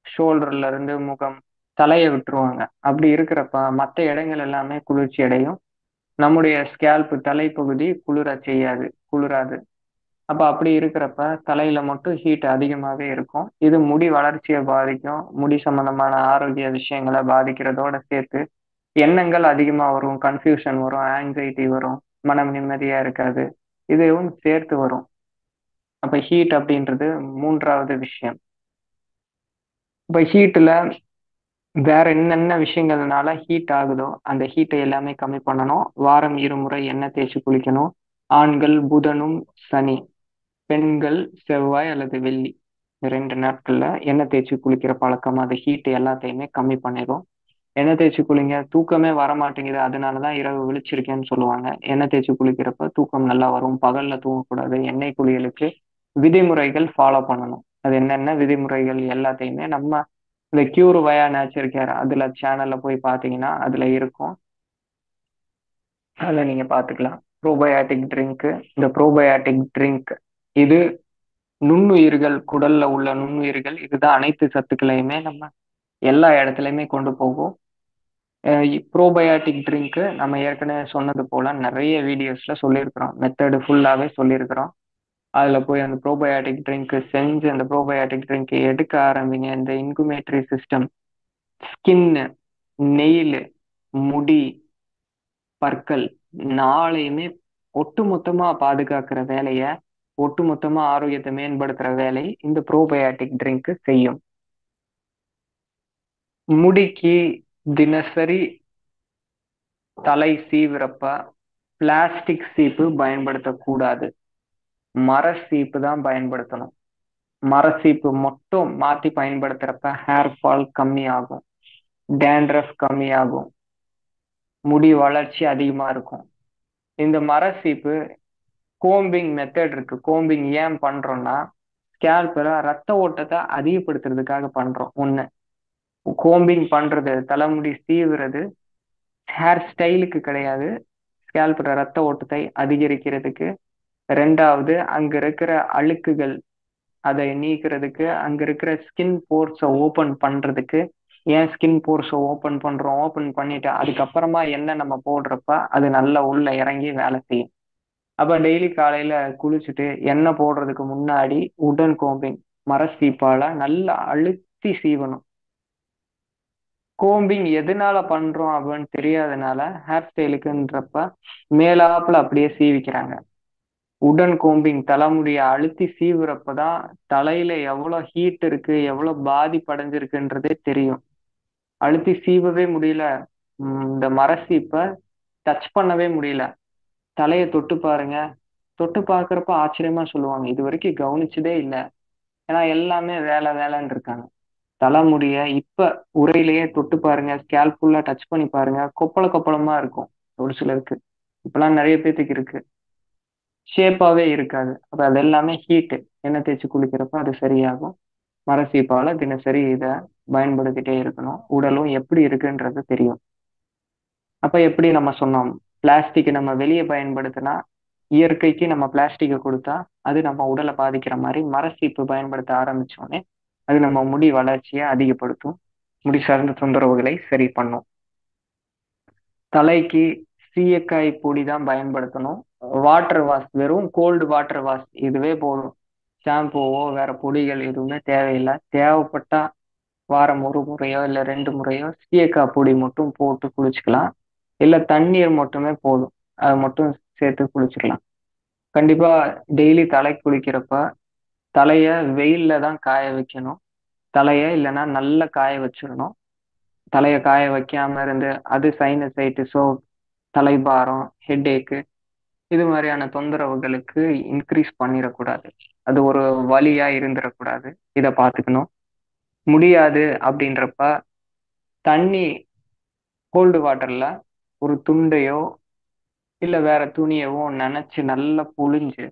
ஷோல்டர்ல இருந்து முகம், தலைய விட்டுருவாங்க. அப்படி இருக்கிறப்ப மத்த இடங்கள் எல்லாமே குளிர்ச்சி அடையும். நம்முடைய ஸ்கேல்ப் தலைப்பகுதி குளிரச் செய்யாது, குளிராது. அப்ப அப்படி இருக்கிறப்ப தலையில மட்டும் ஹீட் அதிகமாவே இருக்கும். இது முடி வளர்ச்சியை பாதிக்கும். முடி சம்பந்தமான ஆரோக்கிய விஷயங்களை பாதிக்கிறதோட சேர்த்து எண்ணங்கள் அதிகமா வரும், கன்ஃபியூஷன் வரும், ஆங்ஸைட்டி வரும், மனம் நிம்மதியா இருக்காது. இதுவும் சேர்த்து வரும். அப்ப ஹீட் அப்படின்றது 3வது விஷயம். இப்ப ஹீட்ல வேற என்னென்ன விஷயங்கள்னால ஹீட் ஆகுதோ அந்த ஹீட்டை எல்லாமே கம்மி பண்ணணும். வாரம் 2 முறை எண்ணெய் தேய்ச்சி குளிக்கணும். ஆண்கள் புதனும் சனி, பெண்கள் செவ்வாய் அல்லது வெள்ளி, இந்த 2 நாட்கள்ல எண்ணெய் தேய்ச்சி குளிக்கிற பழக்கம் அது ஹீட் எல்லாத்தையுமே கம்மி பண்ணிடும். எண்ணெய் தேய்ச்சி குளிங்க. தூக்கமே வர மாட்டேங்குது, அதனாலதான் இரவு விழிச்சிருக்கேன்னு சொல்லுவாங்க. எண்ணெய் தேய்ச்சி குளிக்கிறப்ப தூக்கம் நல்லா வரும். பகல்ல தூங்கக்கூடாது. எண்ணெய் குளியலுக்கு விதிமுறைகள் ஃபாலோ பண்ணணும். அது என்னென்ன விதிமுறைகள் எல்லாத்தையுமே நம்ம இந்த கியூர் வயா நேச்சர் கேர் அதுல சேனல்ல போய் பார்த்தீங்கன்னா அதுல இருக்கும். அதில் நீங்க பார்த்துக்கலாம். Probiotic drink. இந்த ப்ரோபயாட்டிக் ட்ரிங்க் இது நுண்ணுயிர்கள், குடல்ல உள்ள நுண்ணுயிர்கள் இதுதான் அனைத்து சத்துக்களையுமே நம்ம எல்லா இடத்துலையுமே கொண்டு போகும். ப்ரோபயாட்டிக் ட்ரிங்க் நம்ம ஏற்கனவே சொன்னது போல நிறைய வீடியோஸ்ல சொல்லியிருக்கிறோம். மெத்தடு ஃபுல்லாவே சொல்லியிருக்கிறோம். அதுல போய் அந்த ப்ரோபயாட்டிக் ட்ரிங்க் செஞ்சு அந்த ப்ரோபயாட்டிக் ட்ரிங்க் எடுக்க ஆரம்பிங்க. இந்த இன்குமேட்டரி சிஸ்டம், ஸ்கின், நெயில், முடி, பற்கள் நாளையுமே ஒட்டுமொத்தமா பாதுகாக்கிற வேலைய, ஒட்டுமொத்தமா ஆரோக்கியத்தை மேம்படுத்துற வேலை இந்த ப்ரோபயாட்டிக் ட்ரிங்க் செய்யும். முடிக்கு தினசரி தலை சீவிரப்ப பிளாஸ்டிக் சீப்பு பயன்படுத்தக்கூடாது. மர சீப்பு தான் பயன்படுத்தணும். மர சீப்பு மட்டும் மாத்தி பயன்படுத்துறப்ப ஹேர் ஃபால் கம்மியாகும், டேண்ட்ரஃப் கம்மியாகும், முடி வளர்ச்சி அதிகமா இருக்கும். இந்த மர சீப்பு கோம்பிங் மெத்தட் இருக்கு. கோம்பிங் ஏன் பண்றோம்னா ஸ்கேல்ப்ல ரத்த ஓட்டத்தை அதிகப்படுத்துறதுக்காக பண்றோம். ஒண்ணு, கோம்பிங் பண்றது தலைமுடி சீவுறது ஹேர் ஸ்டைலுக்கு கிடையாது, ஸ்கேல்ப்ல ரத்த ஓட்டத்தை அதிகரிக்கிறதுக்கு. ரெண்டாவது, அங்க இருக்கிற அழுக்குகள் அதை நீக்கிறதுக்கு, அங்க இருக்கிற ஸ்கின் போர்ஸை ஓபன் பண்றதுக்கு. ஏன் ஸ்கின் போர்ஸை ஓபன் பண்றோம்? ஓபன் பண்ணிட்டு அதுக்கப்புறமா என்ன நம்ம போடுறப்ப அது நல்லா உள்ள இறங்கி வேலை செய்யும். அப்ப டெய்லி காலையில குளிச்சுட்டு எண்ணெய் போடுறதுக்கு முன்னாடி உடன் கோம்பிங் மர சீப்பால நல்லா அழுத்தி சீவணும். கோம்பிங் எதனால பண்றோம் அப்படின்னு தெரியாதனால ஹேர் ஸ்டைலுக்குன்றப்ப மேலாப்புல அப்படியே சீவிக்கிறாங்க. உடன் கோம்பிங் தலைமுடிய அழுத்தி சீவுறப்பதான் தலையில எவ்வளவு ஹீட் இருக்கு, எவ்வளவு பாதிப்படைஞ்சிருக்குன்றதே தெரியும். அழுத்தி சீவவே முடியல, இந்த மர சீப்பை டச் பண்ணவே முடியல. தலைய தொட்டு பாருங்க. தொட்டு பார்க்கறப்ப ஆச்சரியமா சொல்லுவாங்க, இது வரைக்கும் கவனிச்சதே இல்லை. ஏன்னா எல்லாமே வேலை வேலைன்னு இருக்காங்க. தலைமுடிய இப்ப உரையிலேயே தொட்டு பாருங்க, ஸ்கேல்ப் ஃபுல்லா டச் பண்ணி பாருங்க, கொப்பள கொப்பளமா இருக்கும் ஒரு சிலருக்கு. இப்பெல்லாம் நிறைய பேத்துக்கு இருக்கு, ஷேப்பாவே இருக்காது. அப்ப அது எல்லாமே ஹீட்டு. எண்ணெய் தேய்ச்சி குளிக்கிறப்ப அது சரியாகும். மரசீப்பால தினசரி இதை பயன்படுத்திட்டே இருக்கணும். உடலும் எப்படி இருக்குன்றது தெரியும். அப்ப எப்படி நம்ம சொன்னோம், பிளாஸ்டிக் நம்ம வெளியே பயன்படுத்தினா இயற்கைக்கு நம்ம பிளாஸ்டிக்கை கொடுத்தா அது நம்ம உடலை பாதிக்கிற மாதிரி மரசீப்பு பயன்படுத்த ஆரம்பிச்சோடனே அது நம்ம முடி வளர்ச்சியை அதிகப்படுத்தும், முடி சார்ந்த தொந்தரவுகளை சரி பண்ணும். தலைக்கு சீயக்காய் பொடி தான் பயன்படுத்தணும். வாட்டர் வாஷ், வெறும் கோல்டு வாட்டர் வாஷ் இதுவே போதும். ஷாம்புவோ வேற பொடிகள் எதுவுமே தேவையில்லை. தேவைப்பட்டா வாரம் ஒரு முறையோ இல்லை 2 முறையோ சீயக்காய் பொடி மட்டும் போட்டு குளிச்சுக்கலாம். இல்லை தண்ணீர் மட்டுமே போதும், அதை மட்டும் சேர்த்து குளிச்சுக்கலாம். கண்டிப்பா டெய்லி தலை குளிக்கிறப்ப தலைய வெயில்ல தான் காய வைக்கணும். தலைய இல்லைன்னா நல்லா காய வச்சிடணும். தலைய காய வைக்காம இருந்து அது சைனசைட்டிஸோ, தலைபாரம், ஹெட்ஏக்கு இது மாதிரியான தொந்தரவுகளுக்கு இன்க்ரீஸ் பண்ணிடக்கூடாது. அது ஒரு வலியா இருந்துடக்கூடாது. இதை பார்த்துக்கணும். முடியாது அப்படின்றப்ப தண்ணி கோல்டு வாட்டர்ல ஒரு துண்டையோ இல்ல வேற துணியவோ நனைச்சு நல்லா புழிஞ்சு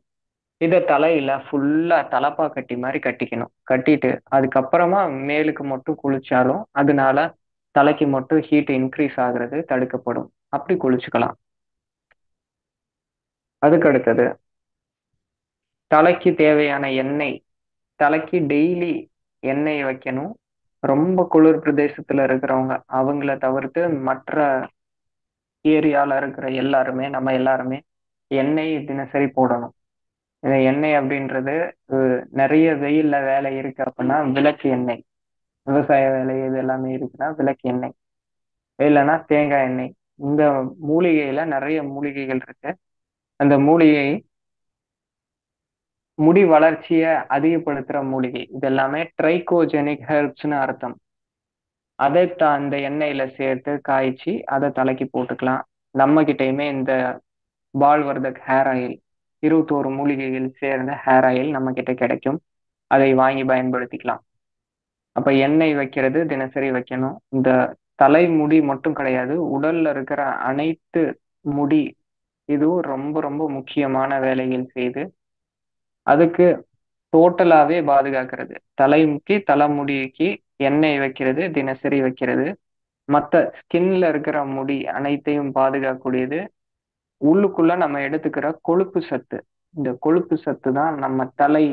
இதை தலையில ஃபுல்லா தலப்பா கட்டி மாதிரி கட்டிக்கணும். கட்டிட்டு அதுக்கப்புறமா மேலுக்கு மட்டும் குளிச்சாலும் அதனால தலைக்கு மட்டும் ஹீட் இன்க்ரீஸ் ஆகுறது தடுக்கப்படும். அப்படி குளிச்சுக்கலாம். அதுக்கு அடுத்தது தலைக்கு தேவையான எண்ணெய். தலைக்கு டெய்லி எண்ணெய் வைக்கணும். ரொம்ப குளிர் பிரதேசத்துல இருக்கிறவங்க அவங்கள தவிர்த்து மற்ற ஏரியால இருக்கிற எல்லாருமே நம்ம எல்லாருமே எண்ணெய் தினசரி போடணும். இந்த எண்ணெய் அப்படின்றது நிறைய வெயில்ல வேலை இருக்கு அப்படின்னா விளக்கு எண்ணெய், விவசாய வேலை இது எல்லாமே இருக்குன்னா விளக்கு எண்ணெய், இல்லைன்னா தேங்காய் எண்ணெய். இந்த மூலிகையில நிறைய மூலிகைகள் இருக்கு. அந்த மூலிகை முடி வளர்ச்சியை அதிகப்படுத்துற மூலிகை. இது எல்லாமே ட்ரைகோஜெனிக் ஹெர்ப்ஸ்னு அர்த்தம். அதை அந்த எண்ணெயில சேர்த்து காய்ச்சி அதை தலைக்கு போட்டுக்கலாம். நம்ம கிட்டயுமே இந்த பால்வர்தக் ஹேர் ஆயில் 21 மூலிகைகள் சேர்ந்த ஹேர் ஆயில் நம்ம கிட்ட கிடைக்கும். அதை வாங்கி பயன்படுத்திக்கலாம். அப்ப எண்ணெய் வைக்கிறது தினசரி வைக்கணும். இந்த தலைமுடி மட்டும் கிடையாது, உடல்ல இருக்கிற அனைத்து முடி இதுவும் ரொம்ப ரொம்ப முக்கியமான வேலைகள் செய்து அதுக்கு டோட்டலாவே பாதுகாக்கிறது. தலைக்கு தலைமுடிக்கு எண்ணெய் வைக்கிறது, தினசரி வைக்கிறது. மத்த ஸ்கின்ல இருக்கிற முடி அனைத்தையும் பாதுகாக்கக்கூடியது. உள்ளுக்குள்ள நம்ம எடுத்துக்கிற கொழுப்பு சத்து. இந்த கொழுப்பு சத்து தான் நம்ம தலை,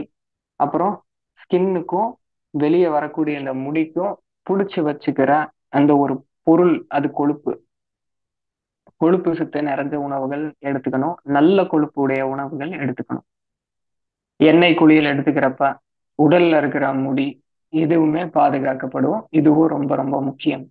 அப்புறம் ஸ்கின்னுக்கும் வெளியே வரக்கூடிய இந்த முடிக்கும் புடிச்சு வச்சுக்கிற அந்த ஒரு பொருள். அது கொழுப்பு. கொழுப்பு சத்து நிறைந்த உணவுகள் எடுத்துக்கணும். நல்ல கொழுப்பு உடைய உணவுகள் எடுத்துக்கணும். எண்ணெய் குளியல் எடுத்துக்கிறப்ப உடல்ல இருக்கிற முடி எதுவுமே பாதுகாக்கப்படும். இதுவும் ரொம்ப ரொம்ப முக்கியம்.